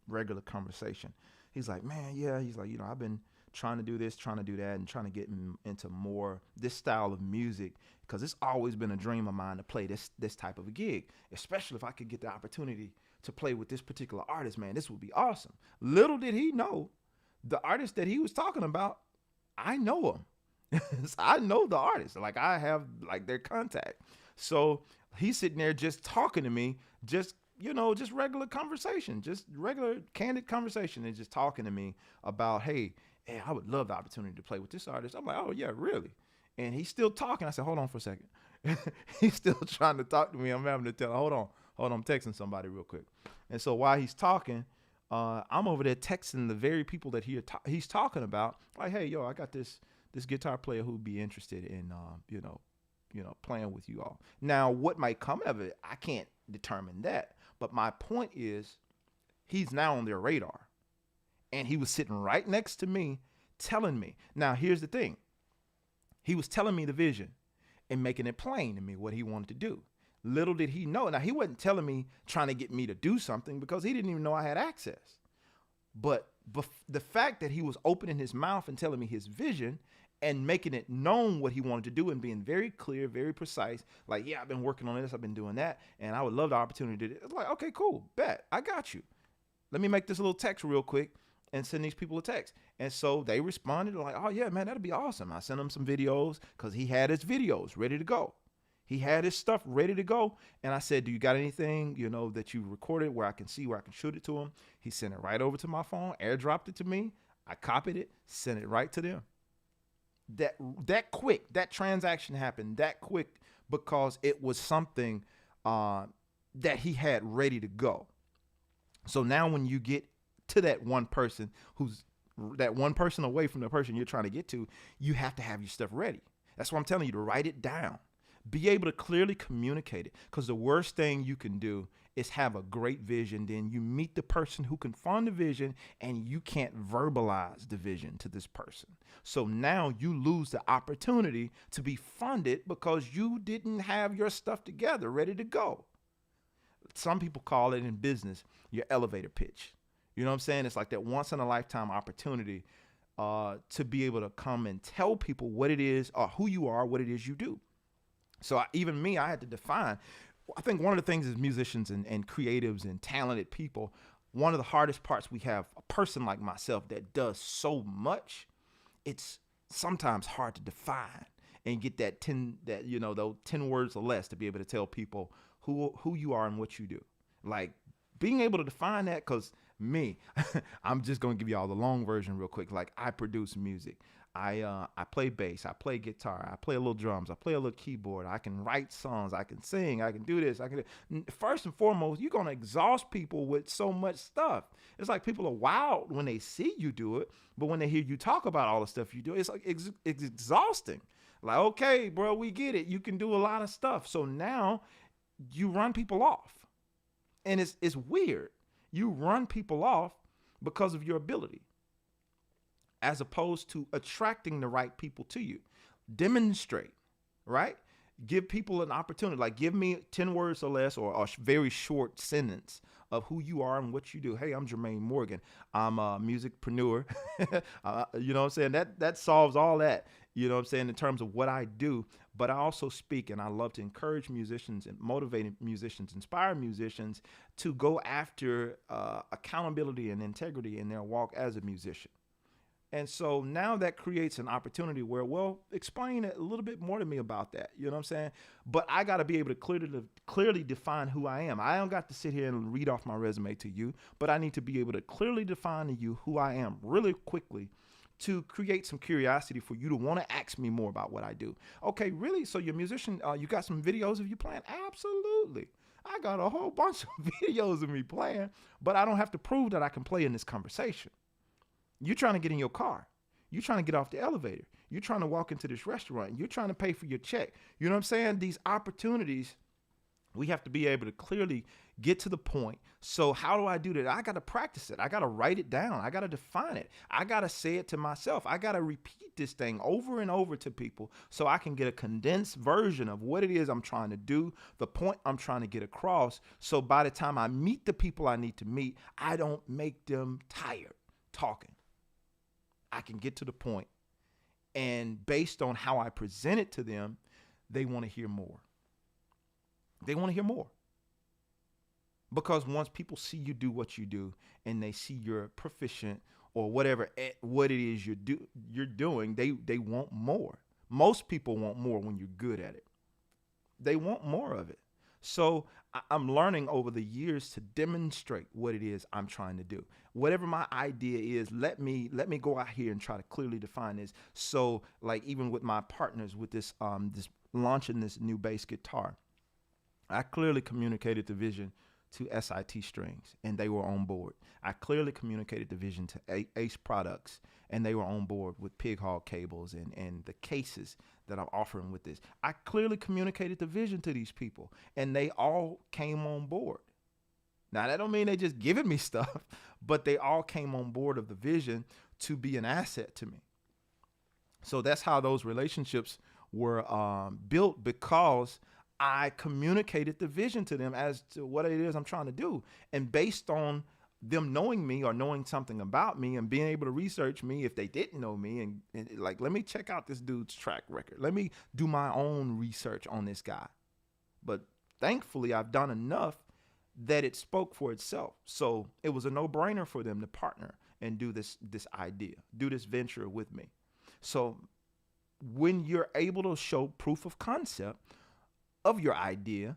regular conversation. He's like, man, yeah. He's like, I've been trying to do this, trying to do that, and trying to get into more this style of music, because it's always been a dream of mine to play this type of a gig, especially if I could get the opportunity to play with this particular artist. Man, this would be awesome. Little did he know, the artist that he was talking about, I know him. I know the artist. Like, I have their contact. So he's sitting there just talking to me, just regular conversation, just regular candid conversation, and just talking to me about, hey, I would love the opportunity to play with this artist. I'm like, oh yeah, really? And he's still talking. I said, hold on for a second. He's still trying to talk to me. I'm having to tell him, hold on, I'm texting somebody real quick. And so while he's talking, I'm over there texting the very people that he's talking about. Like, hey, yo, I got this guitar player who'd be interested in, playing with you all. Now, what might come of it, I can't determine that. But my point is, he's now on their radar. And he was sitting right next to me telling me. Now, here's the thing. He was telling me the vision and making it plain to me what he wanted to do. Little did he know. Now, he wasn't telling me, trying to get me to do something, because he didn't even know I had access. But the fact that he was opening his mouth and telling me his vision and making it known what he wanted to do and being very clear, very precise, like, yeah, I've been working on this, I've been doing that, and I would love the opportunity to do it. It's like, okay, cool, bet, I got you. Let me make this little text real quick and send these people a text. And so they responded like, oh yeah, man, that'd be awesome. I sent him some videos, because he had his videos ready to go. He had his stuff ready to go. And I said, do you got anything, that you recorded where I can see, where I can shoot it to him? He sent it right over to my phone, airdropped it to me. I copied it, sent it right to them. That quick, that transaction happened that quick, because it was something that he had ready to go. So now when you get to that one person who's that one person away from the person you're trying to get to, you have to have your stuff ready. That's why I'm telling you to write it down. Be able to clearly communicate it, because the worst thing you can do is have a great vision. Then you meet the person who can fund the vision, and you can't verbalize the vision to this person. So now you lose the opportunity to be funded because you didn't have your stuff together, ready to go. Some people call it in business your elevator pitch. You know what I'm saying? It's like that once in a lifetime opportunity to be able to come and tell people what it is, or who you are, what it is you do. So even me, I had to define. I think one of the things as musicians and creatives and talented people, one of the hardest parts we have, a person like myself that does so much, it's sometimes hard to define and get those 10 words or less to be able to tell people who you are and what you do. Like, being able to define that, because me, I'm just going to give you all the long version real quick. Like, I produce music. I play bass, I play guitar, I play a little drums, I play a little keyboard, I can write songs, I can sing, I can do this, First and foremost, you're going to exhaust people with so much stuff. It's like people are wild when they see you do it, but when they hear you talk about all the stuff you do, it's like it's exhausting. Like, okay, bro, we get it. You can do a lot of stuff. So now you run people off. And it's weird. You run people off because of your ability, as opposed to attracting the right people to you. Demonstrate, right? Give people an opportunity. Like, give me 10 words or less, or a very short sentence of who you are and what you do. Hey, I'm Jermaine Morgan. I'm a musicpreneur. You know what I'm saying? That solves all that, you know what I'm saying, in terms of what I do. But I also speak, and I love to encourage musicians and motivate musicians, inspire musicians to go after accountability and integrity in their walk as a musician. And so now that creates an opportunity where, well, explain a little bit more to me about that. You know what I'm saying? But I got to be able to clearly define who I am. I don't got to sit here and read off my resume to you, but I need to be able to clearly define to you who I am really quickly to create some curiosity for you to want to ask me more about what I do. Okay, really? So you're a musician, you got some videos of you playing? Absolutely. I got a whole bunch of videos of me playing, but I don't have to prove that I can play in this conversation. You're trying to get in your car. You're trying to get off the elevator. You're trying to walk into this restaurant. You're trying to pay for your check. You know what I'm saying? These opportunities, we have to be able to clearly get to the point. So how do I do that? I got to practice it. I got to write it down. I got to define it. I got to say it to myself. I got to repeat this thing over and over to people so I can get a condensed version of what it is I'm trying to do, the point I'm trying to get across. So by the time I meet the people I need to meet, I don't make them tired talking. I can get to the point, and based on how I present it to them, they want to hear more. They want to hear more. Because once people see you do what you do and they see you're proficient or whatever, what it is you're doing, they want more. Most people want more when you're good at it. They want more of it. So I'm learning over the years to demonstrate what it is I'm trying to do. Whatever my idea is, let me go out here and try to clearly define this. So like even with my partners with this launching this new bass guitar, I clearly communicated the vision to SIT Strings and they were on board. I clearly communicated the vision to Ace Products and they were on board with Pig Hog cables and the cases that I'm offering with this. I clearly communicated the vision to these people and they all came on board. Now that don't mean they just giving me stuff, but they all came on board of the vision to be an asset to me. So that's how those relationships were built, because I communicated the vision to them as to what it is I'm trying to do. And based on them knowing me or knowing something about me and being able to research me if they didn't know me and like, let me check out this dude's track record. Let me do my own research on this guy. But thankfully, I've done enough that it spoke for itself. So it was a no-brainer for them to partner and do this idea, do this venture with me. So when you're able to show proof of concept of your idea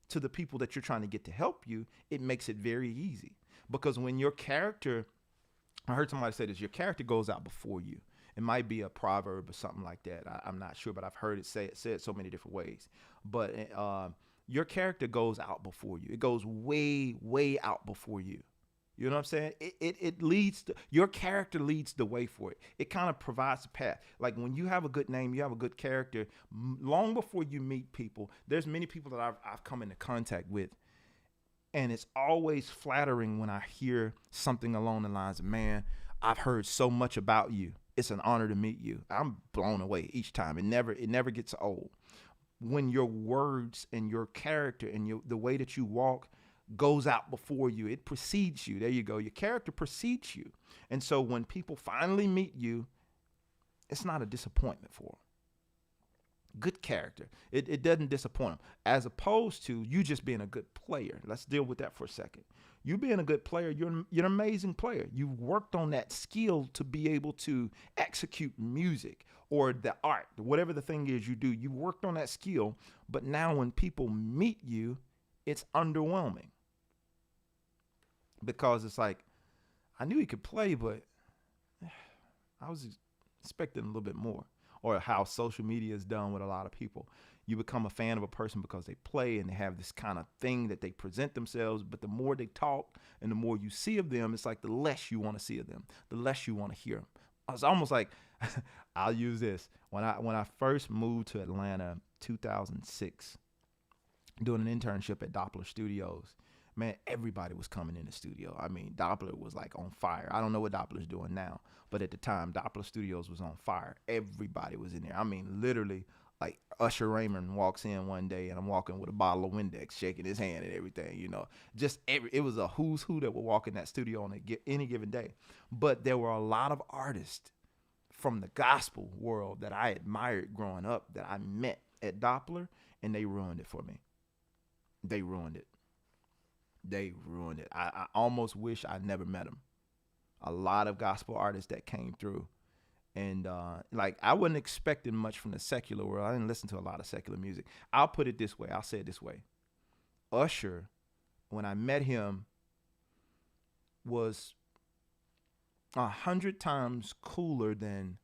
to the people that you're trying to get to help you, it makes it very easy. Because when your character, I heard somebody say this, your character goes out before you. It might be a proverb or something like that. I'm not sure, but I've heard it said so many different ways. But your character goes out before you. It goes way, way out before you. You know what I'm saying? It leads your character leads the way for it. It kind of provides a path. Like when you have a good name, you have a good character. Long before you meet people, there's many people that I've come into contact with, and it's always flattering when I hear something along the lines of, "Man, I've heard so much about you. It's an honor to meet you." I'm blown away each time. It never gets old. When your words and your character and the way that you walk goes out before you, it precedes you. There you go. Your character precedes you. And so when people finally meet you, it's not a disappointment for them. Good character. It doesn't disappoint them, as opposed to you just being a good player. Let's deal with that for a second. You being a good player, you're an amazing player. You've worked on that skill to be able to execute music or the art, whatever the thing is you do. You worked on that skill, but now when people meet you, it's underwhelming. Because it's like, I knew he could play, but I was expecting a little bit more. Or how social media is done with a lot of people. You become a fan of a person because they play and they have this kind of thing that they present themselves. But the more they talk and the more you see of them, it's like the less you want to see of them, the less you want to hear them. It's almost like, I'll use this. When I first moved to Atlanta, 2006, doing an internship at Doppler Studios, man, everybody was coming in the studio. I mean, Doppler was like on fire. I don't know what Doppler's doing now, but at the time, Doppler Studios was on fire. Everybody was in there. I mean, literally Like Usher Raymond walks in one day, and I'm walking with a bottle of Windex, shaking his hand and everything. It was a who's who that would walk in that studio on any given day. But there were a lot of artists from the gospel world that I admired growing up that I met at Doppler, and they ruined it for me. They ruined it. They ruined it. I almost wish I never met them. A lot of gospel artists that came through. And like, I wasn't expecting much from the secular world. I didn't listen to a lot of secular music. I'll put it this way. I'll say it this way. Usher, when I met him, was 100 times cooler than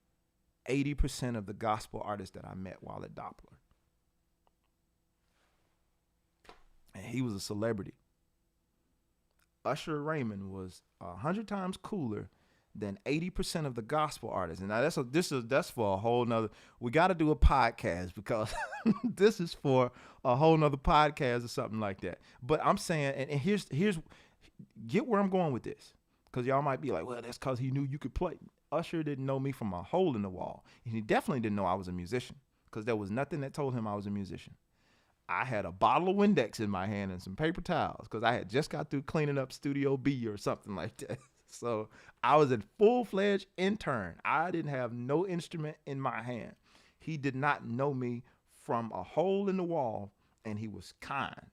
80% of the gospel artists that I met while at Doppler. And he was a celebrity. Usher Raymond was 100 times cooler than 80% of the gospel artists. And now that's for a whole nother, we got to do a podcast, because this is for a whole nother podcast or something like that. But I'm saying, and here's get where I'm going with this. Because y'all might be like, well, that's because he knew you could play. Usher didn't know me from a hole in the wall. And he definitely didn't know I was a musician, because there was nothing that told him I was a musician. I had a bottle of Windex in my hand and some paper towels, because I had just got through cleaning up Studio B or something like that. So I was a full-fledged intern. I didn't have no instrument in my hand. He did not know me from a hole in the wall, and he was kind,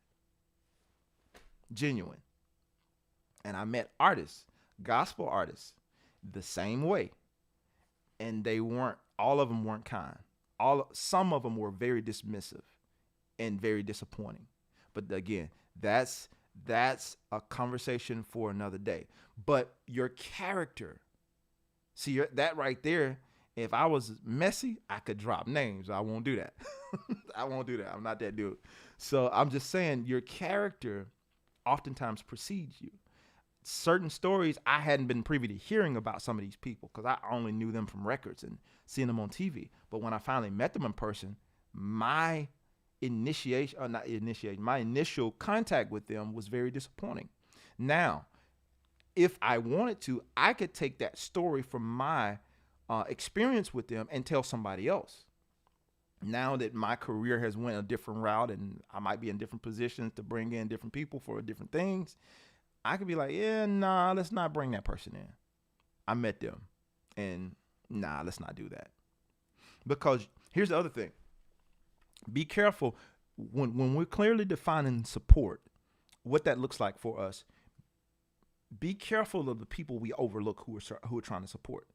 genuine. And I met artists, gospel artists, the same way. And all of them weren't kind. Some of them were very dismissive and very disappointing. But again, that's a conversation for another day. But your character, see that right there, if I was messy, I could drop names. I won't do that. I won't do that. I'm not that dude. So I'm just saying, your character oftentimes precedes you. Certain stories I hadn't been privy to hearing about some of these people, because I only knew them from records and seeing them on TV. But when I finally met them in person, my initial contact with them was very disappointing. Now, if I wanted to, I could take that story from my experience with them and tell somebody else. Now that my career has went a different route, and I might be in different positions to bring in different people for different things, I could be like, yeah, nah, let's not bring that person in. I met them, and nah, let's not do that. Because here's the other thing. Be careful when we're clearly defining support, what that looks like for us. Be careful of the people we overlook who are trying to support,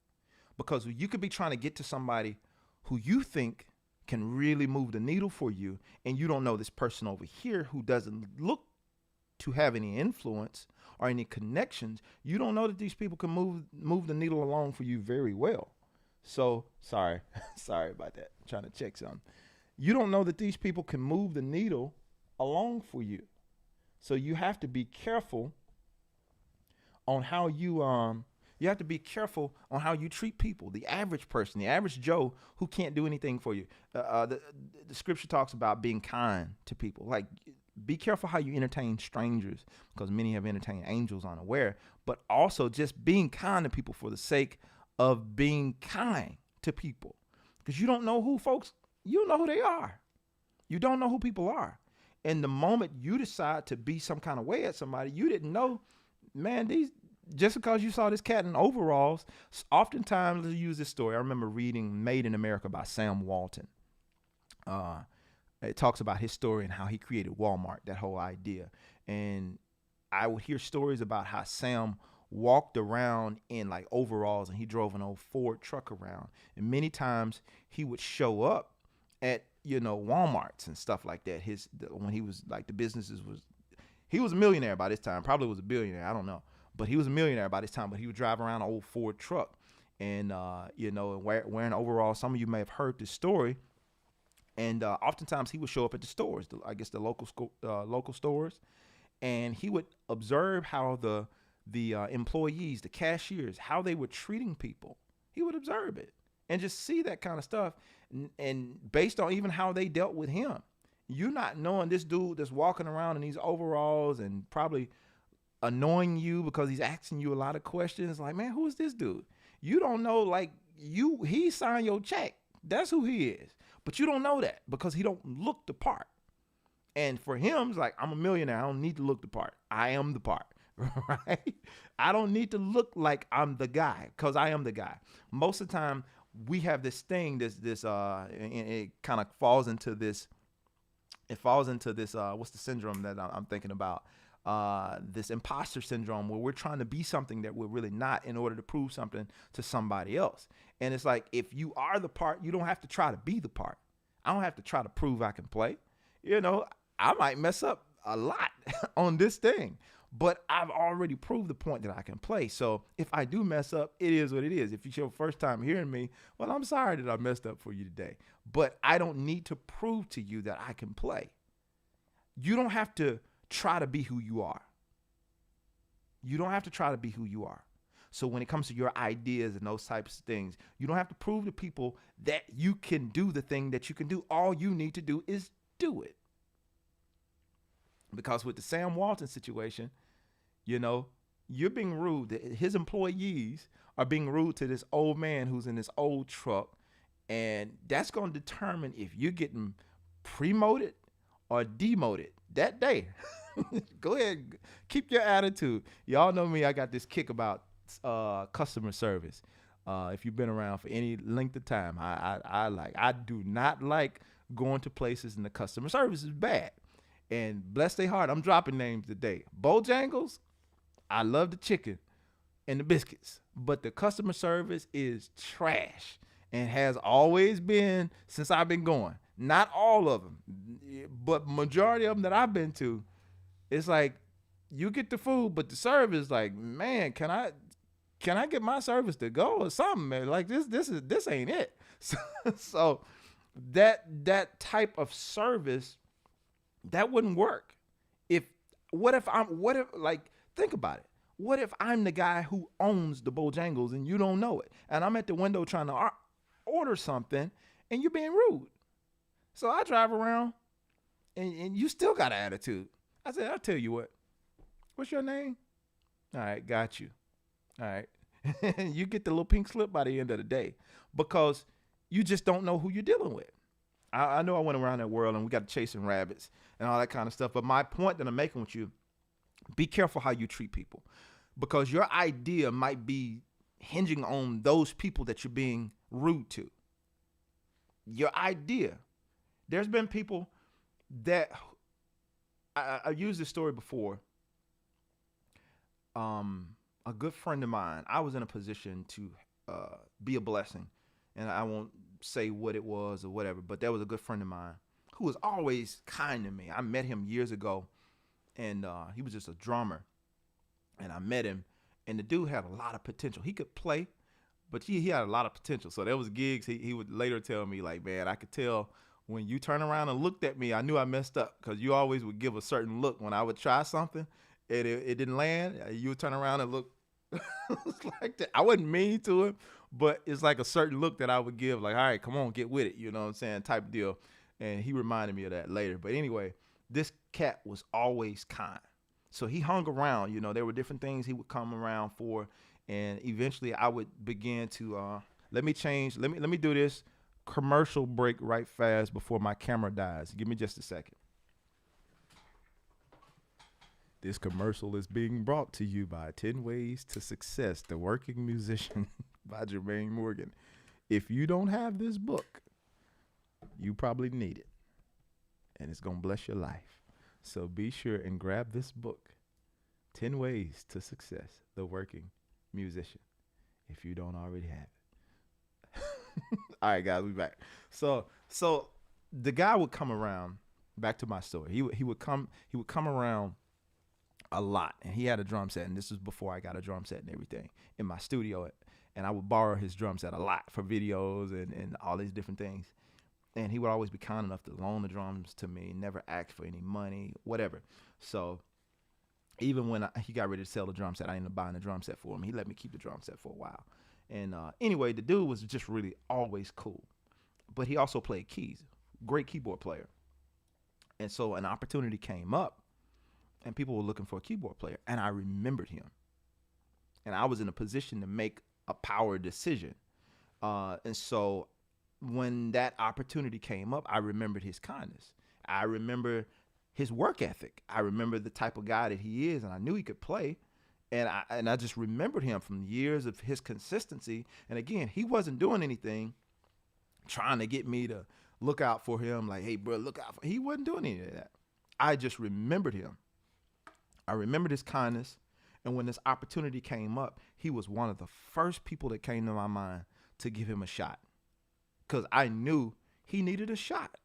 because you could be trying to get to somebody who you think can really move the needle for you, and you don't know this person over here who doesn't look to have any influence or any connections. You don't know that these people can move the needle along for you very well. So sorry about that. I'm trying to check something. You don't know that these people can move the needle along for you. So you have to be careful on how you have to be careful on how you treat people. The average person, the average Joe who can't do anything for you. The scripture talks about being kind to people. Like, be careful how you entertain strangers, because many have entertained angels unaware. But also just being kind to people for the sake of being kind to people, because you don't know who they are. You don't know who people are. And the moment you decide to be some kind of way at somebody, you didn't know, man, just because you saw this cat in overalls. Oftentimes, let's use this story. I remember reading Made in America by Sam Walton. It talks about his story and how he created Walmart, that whole idea. And I would hear stories about how Sam walked around in like overalls, and he drove an old Ford truck around. And many times he would show up at, Walmarts and stuff like that. When he was like, he was a millionaire by this time, probably was a billionaire, I don't know. But he was a millionaire by this time, but he would drive around an old Ford truck and, and wearing overalls. Some of you may have heard this story. And oftentimes he would show up at the stores, the local stores, and he would observe how the employees, the cashiers, how they were treating people. He would observe it and just see that kind of stuff. And based on even how they dealt with him, you're not knowing this dude that's walking around in these overalls and probably annoying you because he's asking you a lot of questions. Like, man, who is this dude? You don't know, he signed your check. That's who he is. But you don't know that because he don't look the part. And for him, it's like, I'm a millionaire. I don't need to look the part. I am the part, right? I don't need to look like I'm the guy because I am the guy. Most of the time, we have this thing, and it kind of falls into this. It falls into this. What's the syndrome that I'm thinking about? This imposter syndrome, where we're trying to be something that we're really not in order to prove something to somebody else. And it's like, if you are the part, you don't have to try to be the part. I don't have to try to prove I can play. I might mess up a lot on this thing, but I've already proved the point that I can play. So if I do mess up, it is what it is. If it's your first time hearing me, well, I'm sorry that I messed up for you today, but I don't need to prove to you that I can play. You don't have to try to be who you are. You don't have to try to be who you are. So when it comes to your ideas and those types of things, you don't have to prove to people that you can do the thing that you can do. All you need to do is do it. Because with the Sam Walton situation, you're being rude. His employees are being rude to this old man who's in this old truck. And that's going to determine if you're getting promoted or demoted that day. Go ahead. Keep your attitude. Y'all know me. I got this kick about customer service. If you've been around for any length of time, I do not like going to places and the customer service is bad. And bless their heart, I'm dropping names today. Bojangles, I love the chicken and the biscuits, but the customer service is trash and has always been since I've been going. Not all of them, but majority of them that I've been to, it's like you get the food, but the service, like, man, can I get my service to go or something, man? Like this ain't it. So that type of service, that wouldn't work. Think about it. What if I'm the guy who owns the Bojangles and you don't know it? And I'm at the window trying to order something and you're being rude. So I drive around and you still got an attitude. I said, I'll tell you what. What's your name? All right, got you. All right. You get the little pink slip by the end of the day because you just don't know who you're dealing with. I know I went around that world and we got chasing rabbits and all that kind of stuff. But my point that I'm making with you, be careful how you treat people because your idea might be hinging on those people that you're being rude to. Your idea. There's been people that I've used this story before. A good friend of mine, I was in a position to be a blessing. And I won't say what it was or whatever, but there was a good friend of mine who was always kind to me. I met him years ago, and he was just a drummer. And I met him, and the dude had a lot of potential. He could play, but he had a lot of potential. So there was gigs he would later tell me, like, man, I could tell when you turn around and looked at me, I knew I messed up because you always would give a certain look when I would try something. It didn't land. You would turn around and look. It's like that. I wasn't mean to him, but it's like a certain look that I would give, like, all right, come on, get with it, you know what I'm saying, type of deal. And he reminded me of that later. But anyway, this cat was always kind. So he hung around, there were different things he would come around for. And eventually I would begin to, let me do this commercial break right fast before my camera dies. Give me just a second. This commercial is being brought to you by 10 Ways to Success, The Working Musician by Jermaine Morgan. If you don't have this book, you probably need it. And it's going to bless your life. So be sure and grab this book, 10 Ways to Success, The Working Musician, if you don't already have it. All right, guys, we back. So the guy would come around, back to my story. He would come around a lot, and he had a drum set, and this was before I got a drum set and everything in my studio, and I would borrow his drum set a lot for videos and all these different things. And he would always be kind enough to loan the drums to me, never ask for any money, whatever. So even when he got ready to sell the drum set, I ended up buying the drum set for him. He let me keep the drum set for a while. And anyway, the dude was just really always cool. But he also played keys, great keyboard player. And so an opportunity came up, and people were looking for a keyboard player. And I remembered him. And I was in a position to make a power decision. And so when that opportunity came up, I remembered his kindness. I remember his work ethic. I remember the type of guy that he is, and I knew he could play. And I just remembered him from years of his consistency. And again, he wasn't doing anything trying to get me to look out for him. Like, hey, bro, look out for. He wasn't doing any of that. I just remembered him. I remembered his kindness. And when this opportunity came up, he was one of the first people that came to my mind to give him a shot. Because I knew he needed a shot.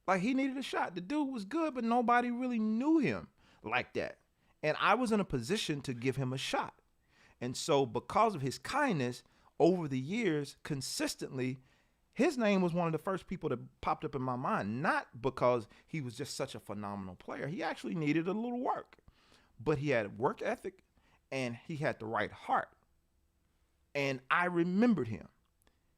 Like, he needed a shot. The dude was good, but nobody really knew him like that. And I was in a position to give him a shot. And so because of his kindness over the years, consistently, his name was one of the first people that popped up in my mind, not because he was just such a phenomenal player. He actually needed a little work, but he had work ethic and he had the right heart. And I remembered him.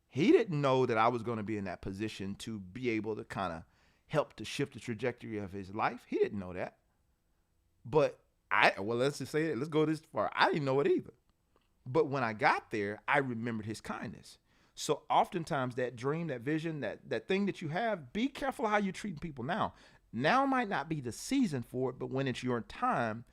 He didn't know that I was going to be in that position to be able to kind of help to shift the trajectory of his life. He didn't know that. But let's just say it. Let's go this far. I didn't know it either. But when I got there, I remembered his kindness. So oftentimes that dream, that vision, that thing that you have, be careful how you're treating people now. Now might not be the season for it, but when it's your time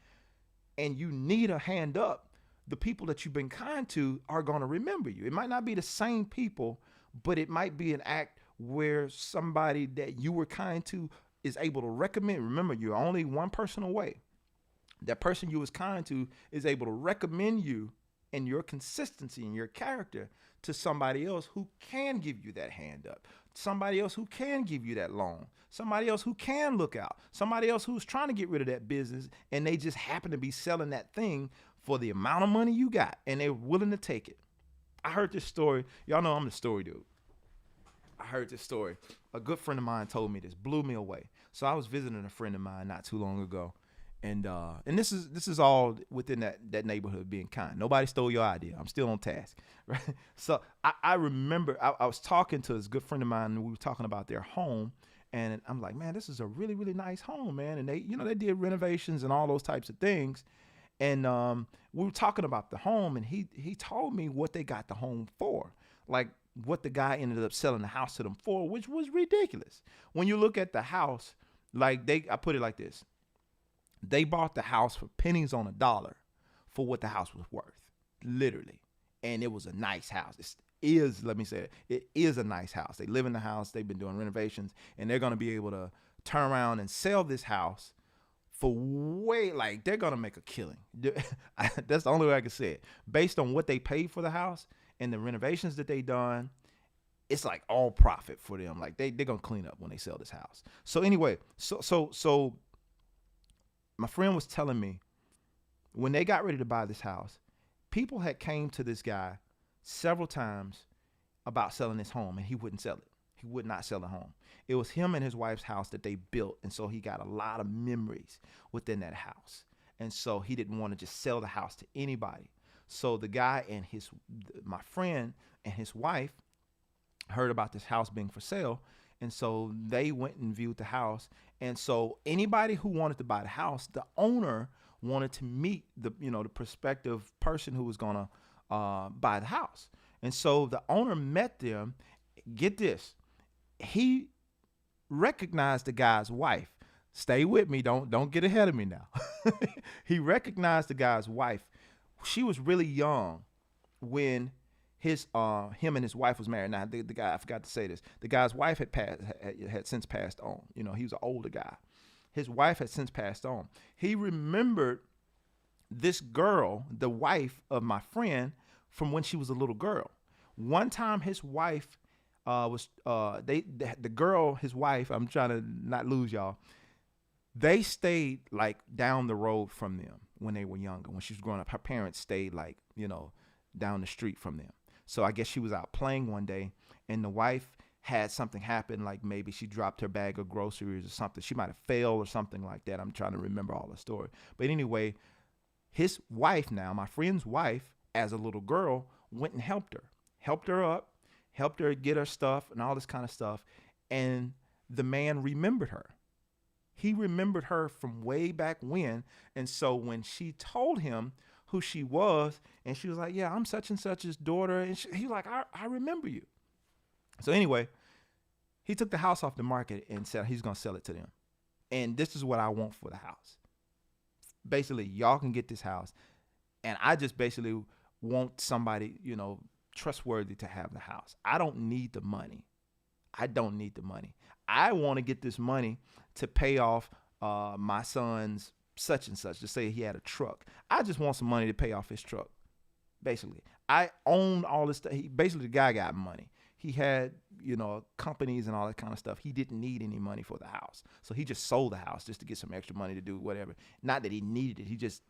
and you need a hand up, the people that you've been kind to are going to remember you. It might not be the same people, but it might be an act where somebody that you were kind to is able to recommend. Remember, you're only one person away. That person you was kind to is able to recommend you and your consistency and your character to somebody else who can give you that hand up, somebody else who can give you that loan, somebody else who can look out, somebody else who's trying to get rid of that business and they just happen to be selling that thing for the amount of money you got and they're willing to take it. I heard this story. Y'all know I'm the story dude. I heard this story. A good friend of mine told me this, blew me away. So I was visiting a friend of mine not too long ago. And this is all within that neighborhood of being kind. Nobody stole your idea. I'm still on task, right? So I remember I was talking to this good friend of mine, and we were talking about their home, and I'm like, man, this is a really, really nice home, man. And they did renovations and all those types of things. And we were talking about the home, and he told me what they got the home for, like what the guy ended up selling the house to them for, which was ridiculous. When you look at the house, like I put it like this. They bought the house for pennies on a dollar for what the house was worth, literally. And it was a nice house. Let me say it is a nice house. They live in the house. They've been doing renovations, and they're going to be able to turn around and sell this house for they're going to make a killing. That's the only way I can say it. Based on what they paid for the house and the renovations that they done, it's like all profit for them. Like they're going to clean up when they sell this house. So anyway, so my friend was telling me when they got ready to buy this house, people had came to this guy several times about selling his home, and he wouldn't sell it. He would not sell the home. It was him and his wife's house that they built, and so he got a lot of memories within that house. And so he didn't want to just sell the house to anybody. So the guy and my friend and his wife heard about this house being for sale, and so they went and viewed the house. And so anybody who wanted to buy the house, the owner wanted to meet the prospective person who was going to buy the house. And so the owner met them. Get this. He recognized the guy's wife. Stay with me. Don't get ahead of me now. He recognized the guy's wife. She was really young when him and his wife was married. Now the guy, I forgot to say this. The guy's wife had since passed on. He was an older guy. His wife had since passed on. He remembered this girl, the wife of my friend, from when she was a little girl. One time his wife the girl, his wife, I'm trying to not lose y'all. They stayed like down the road from them when they were younger. When she was growing up, her parents stayed like, down the street from them. So I guess she was out playing one day, and the wife had something happen, like maybe she dropped her bag of groceries or something. She might have fell or something like that. I'm trying to remember all the story. But anyway, his wife now, my friend's wife, as a little girl, went and helped her up, helped her get her stuff and all this kind of stuff. And the man remembered her. He remembered her from way back when. And so when she told him who she was, and she was like, yeah, I'm such and such's daughter. And he was like, I remember you. So anyway, He took the house off the market and said he's going to sell it to them. And this is what I want for the house. Basically, y'all can get this house. And I just basically want somebody, trustworthy to have the house. I don't need the money. I don't need the money. I want to get this money to pay off my son's such and such. To say he had a truck. I just want some money to pay off his truck. Basically, I own all this stuff. Basically, the guy got money. He had, companies and all that kind of stuff. He didn't need any money for the house. So he just sold the house just to get some extra money to do whatever. Not that he needed it. He just,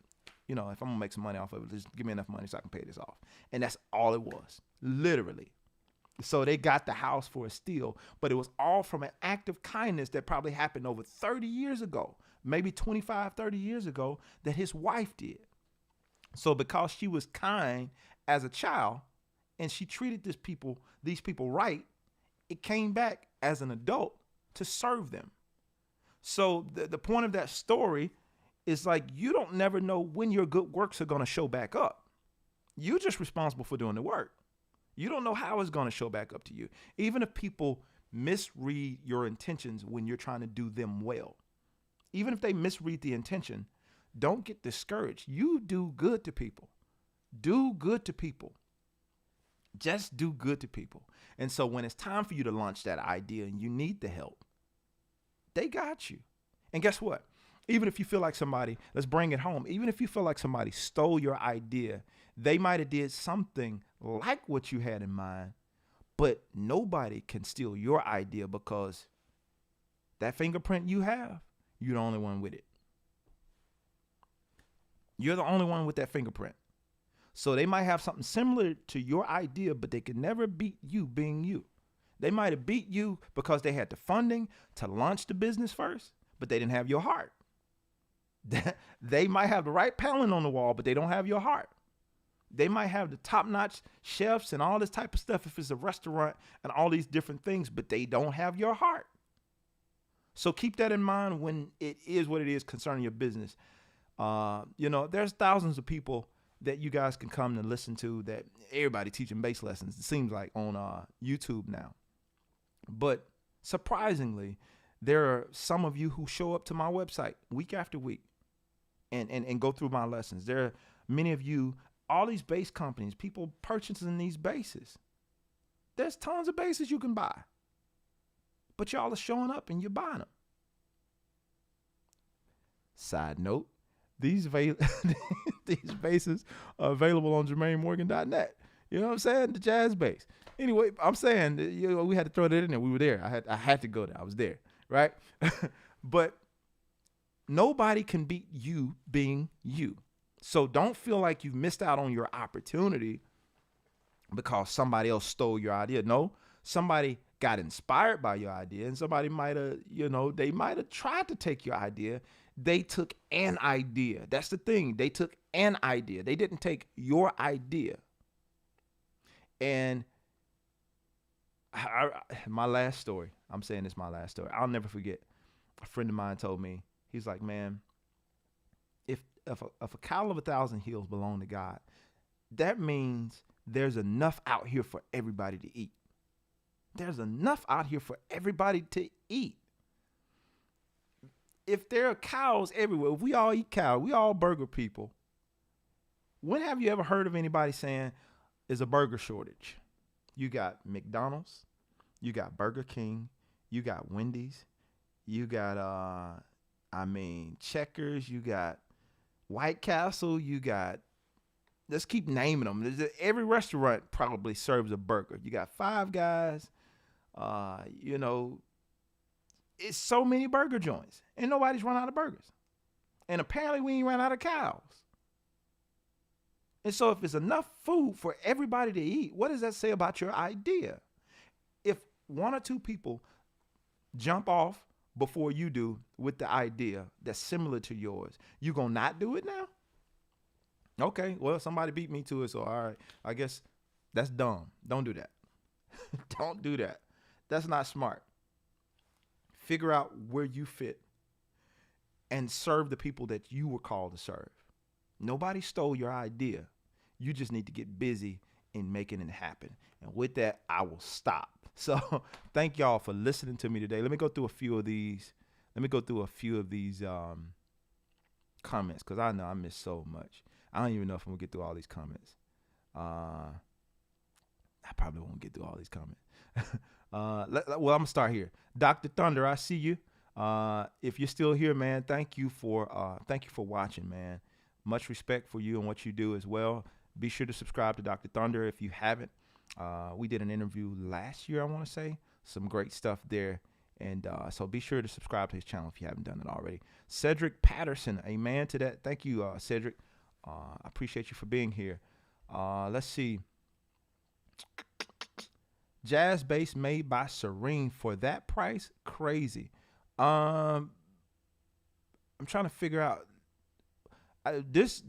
if I'm going to make some money off of it, just give me enough money so I can pay this off. And that's all it was, literally. So they got the house for a steal, but it was all from an act of kindness that probably happened over 30 years ago, maybe 25, 30 years ago, that his wife did. So because she was kind as a child and she treated these people right, it came back as an adult to serve them. So the point of that story is like, you don't never know when your good works are going to show back up. You're just responsible for doing the work. You don't know how it's going to show back up to you. Even if people misread your intentions when you're trying to do them well, even if they misread the intention, don't get discouraged. You do good to people. Do good to people. Just do good to people. And so when it's time for you to launch that idea and you need the help, they got you. And guess what? Even if you feel like somebody, let's bring it home. Even if you feel like somebody stole your idea, they might have did something like what you had in mind, but nobody can steal your idea because that fingerprint you have, you're the only one with it. You're the only one with that fingerprint. So they might have something similar to your idea, but they could never beat you being you. They might have beat you because they had the funding to launch the business first, but they didn't have your heart. They might have the right paneling on the wall, but they don't have your heart. They might have the top-notch chefs and all this type of stuff if it's a restaurant and all these different things, but they don't have your heart. So keep that in mind when it is what it is concerning your business. There's thousands of people that you guys can come and listen to, that everybody teaching bass lessons, it seems like, on YouTube now. But surprisingly, there are some of you who show up to my website week after week and go through my lessons. There are many of you, all these bass companies, people purchasing these basses. There's tons of basses you can buy, but y'all are showing up and you're buying them. Side note, these basses are available on JermaineMorgan.net. You know what I'm saying? The jazz bass. Anyway, I'm saying, we had to throw that in there. We were there. I had to go there. I was there, right? But nobody can beat you being you. So don't feel like you've missed out on your opportunity because somebody else stole your idea. No, somebody got inspired by your idea, and somebody might have, they might have tried to take your idea. They took an idea. That's the thing. They took an idea. They didn't take your idea. And my last story, I'm saying this is my last story. I'll never forget. A friend of mine told me, he's like, man, if a cattle of 1,000 hills belong to God, that means there's enough out here for everybody to eat. There's enough out here for everybody to eat. If there are cows everywhere, if we all eat cow, we all burger people. When have you ever heard of anybody saying there's a burger shortage? You got McDonald's, you got Burger King, you got Wendy's, you got Checkers, you got White Castle, you got, let's keep naming them. Every restaurant probably serves a burger. You got Five Guys, it's so many burger joints, and nobody's run out of burgers. And apparently we ain't ran out of cows. And so if it's enough food for everybody to eat, what does that say about your idea? If one or two people jump off before you do with the idea that's similar to yours, you gonna not do it now? Okay, well, somebody beat me to it, so all right, I guess that's dumb. Don't do that. Don't do that. That's not smart. Figure out where you fit and serve the people that you were called to serve. Nobody stole your idea. You just need to get busy in making it happen. And with that, I will stop. So thank y'all for listening to me today. Let me go through a few of these. Comments because I know I missed so much. I don't even know if I'm gonna get through all these comments. I probably won't get through all these comments. Well, I'm gonna start here. Dr. Thunder, I see you. If you're still here, man, thank you for watching, man. Much respect for you and what you do as well. Be sure to subscribe to Dr. Thunder if you haven't. We did an interview last year, I want to say. Some great stuff there. And so be sure to subscribe to his channel if you haven't done it already. Cedric Patterson, amen to that. Thank you, Cedric. I appreciate you for being here. Let's see. Jazz bass made by Serene for that price? Crazy. I'm trying to figure out. This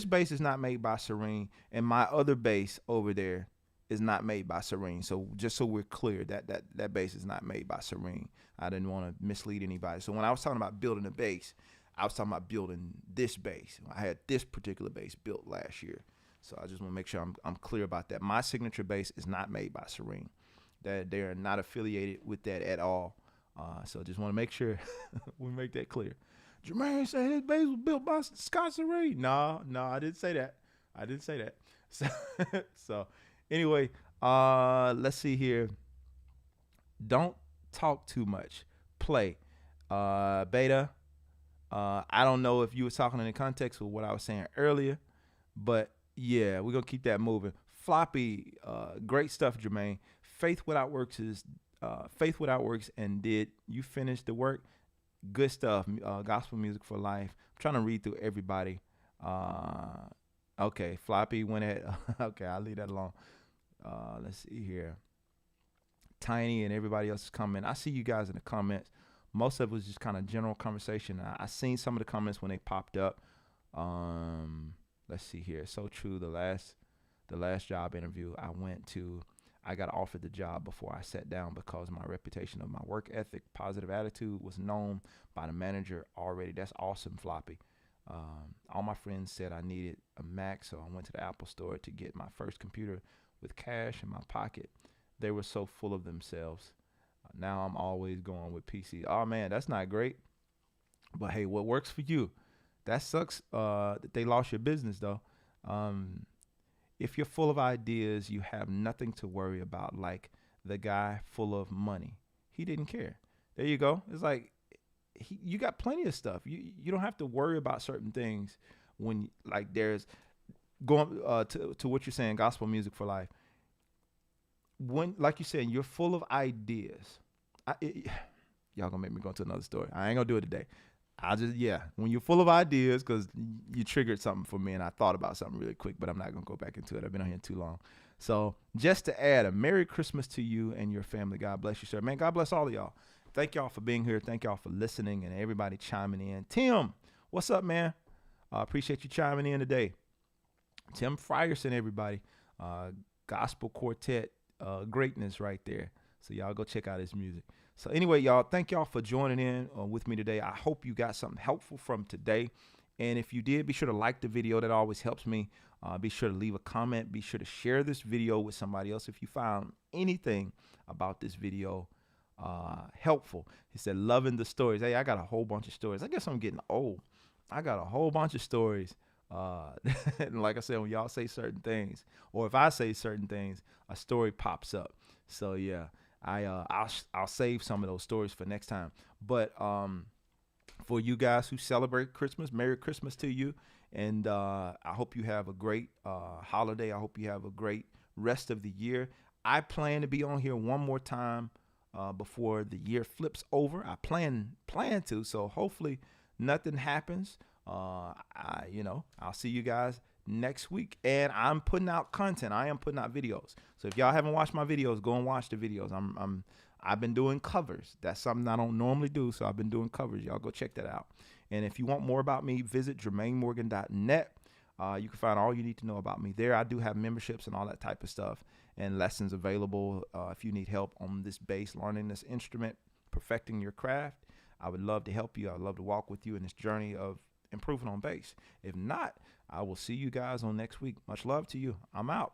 bass is not made by Serene, and my other bass over there is not made by Serene. So just so we're clear, that bass is not made by Serene. I didn't want to mislead anybody. So when I was talking about building a bass, I was talking about building this bass. I had this particular bass built last year. So I just want to make sure I'm clear about that. My signature bass is not made by Serene. That they're not affiliated with that at all. So just want to make sure we make that clear. Jermaine said his bass was built by Scott Serene. No, I didn't say that. So anyway, let's see here. Don't talk too much. Play. Beta. I don't know if you were talking in the context of what I was saying earlier, but yeah, we're going to keep that moving. Floppy, great stuff, Jermaine. Faith without works, and did you finish the work? Good stuff. Gospel music for life. I'm trying to read through everybody. Okay, Floppy went at. Okay, I'll leave that alone. Let's see here. Tiny and everybody else is coming. I see you guys in the comments. Most of it was just kind of general conversation. I seen some of the comments when they popped up. Let's see here. So true. The last job interview I went to, I got offered the job before I sat down because my reputation of my work ethic, positive attitude was known by the manager already. That's awesome, Floppy. All my friends said I needed a Mac, so I went to the Apple store to get my first computer with cash in my pocket. They were so full of themselves. Now I'm always going with PC. Oh, man, that's not great. But, hey, what works for you? That sucks that they lost your business, though. If you're full of ideas, you have nothing to worry about, like the guy full of money. He didn't care. There you go. It's like you got plenty of stuff. You don't have to worry about certain things when, like, there's going to what you're saying, gospel music for life. When, like you said, you're full of ideas. Y'all gonna make me go into another story. I ain't gonna do it today. When you're full of ideas, because you triggered something for me and I thought about something really quick, but I'm not going to go back into it. I've been on here too long. So just to add, a Merry Christmas to you and your family. God bless you, sir. Man, God bless all of y'all. Thank y'all for being here. Thank y'all for listening and everybody chiming in. Tim, what's up, man? Appreciate you chiming in today. Tim Frierson, everybody. Gospel Quartet greatness right there. So y'all go check out his music. So anyway, y'all, thank y'all for joining in with me today. I hope you got something helpful from today. And if you did, be sure to like the video. That always helps me. Be sure to leave a comment. Be sure to share this video with somebody else if you found anything about this video helpful. He said, loving the stories. Hey, I got a whole bunch of stories. I guess I'm getting old. I got a whole bunch of stories. And like I said, when y'all say certain things, or if I say certain things, a story pops up. So yeah. I'll save some of those stories for next time. But for you guys who celebrate Christmas, Merry Christmas to you. And I hope you have a great holiday. I hope you have a great rest of the year. I plan to be on here one more time before the year flips over. I plan to. So hopefully nothing happens. I'll see you guys next week. And I'm putting out content. I am putting out videos. So if y'all haven't watched my videos, go and watch the videos. I've been doing covers. That's something I don't normally do. So I've been doing covers. Y'all go check that out. And if you want more about me, visit JermaineMorgan.net. You can find all you need to know about me there. I do have memberships and all that type of stuff and lessons available. If you need help on this bass, learning this instrument, perfecting your craft, I would love to help you. I would love to walk with you in this journey of improving on bass. If not, I will see you guys on next week. Much love to you. I'm out.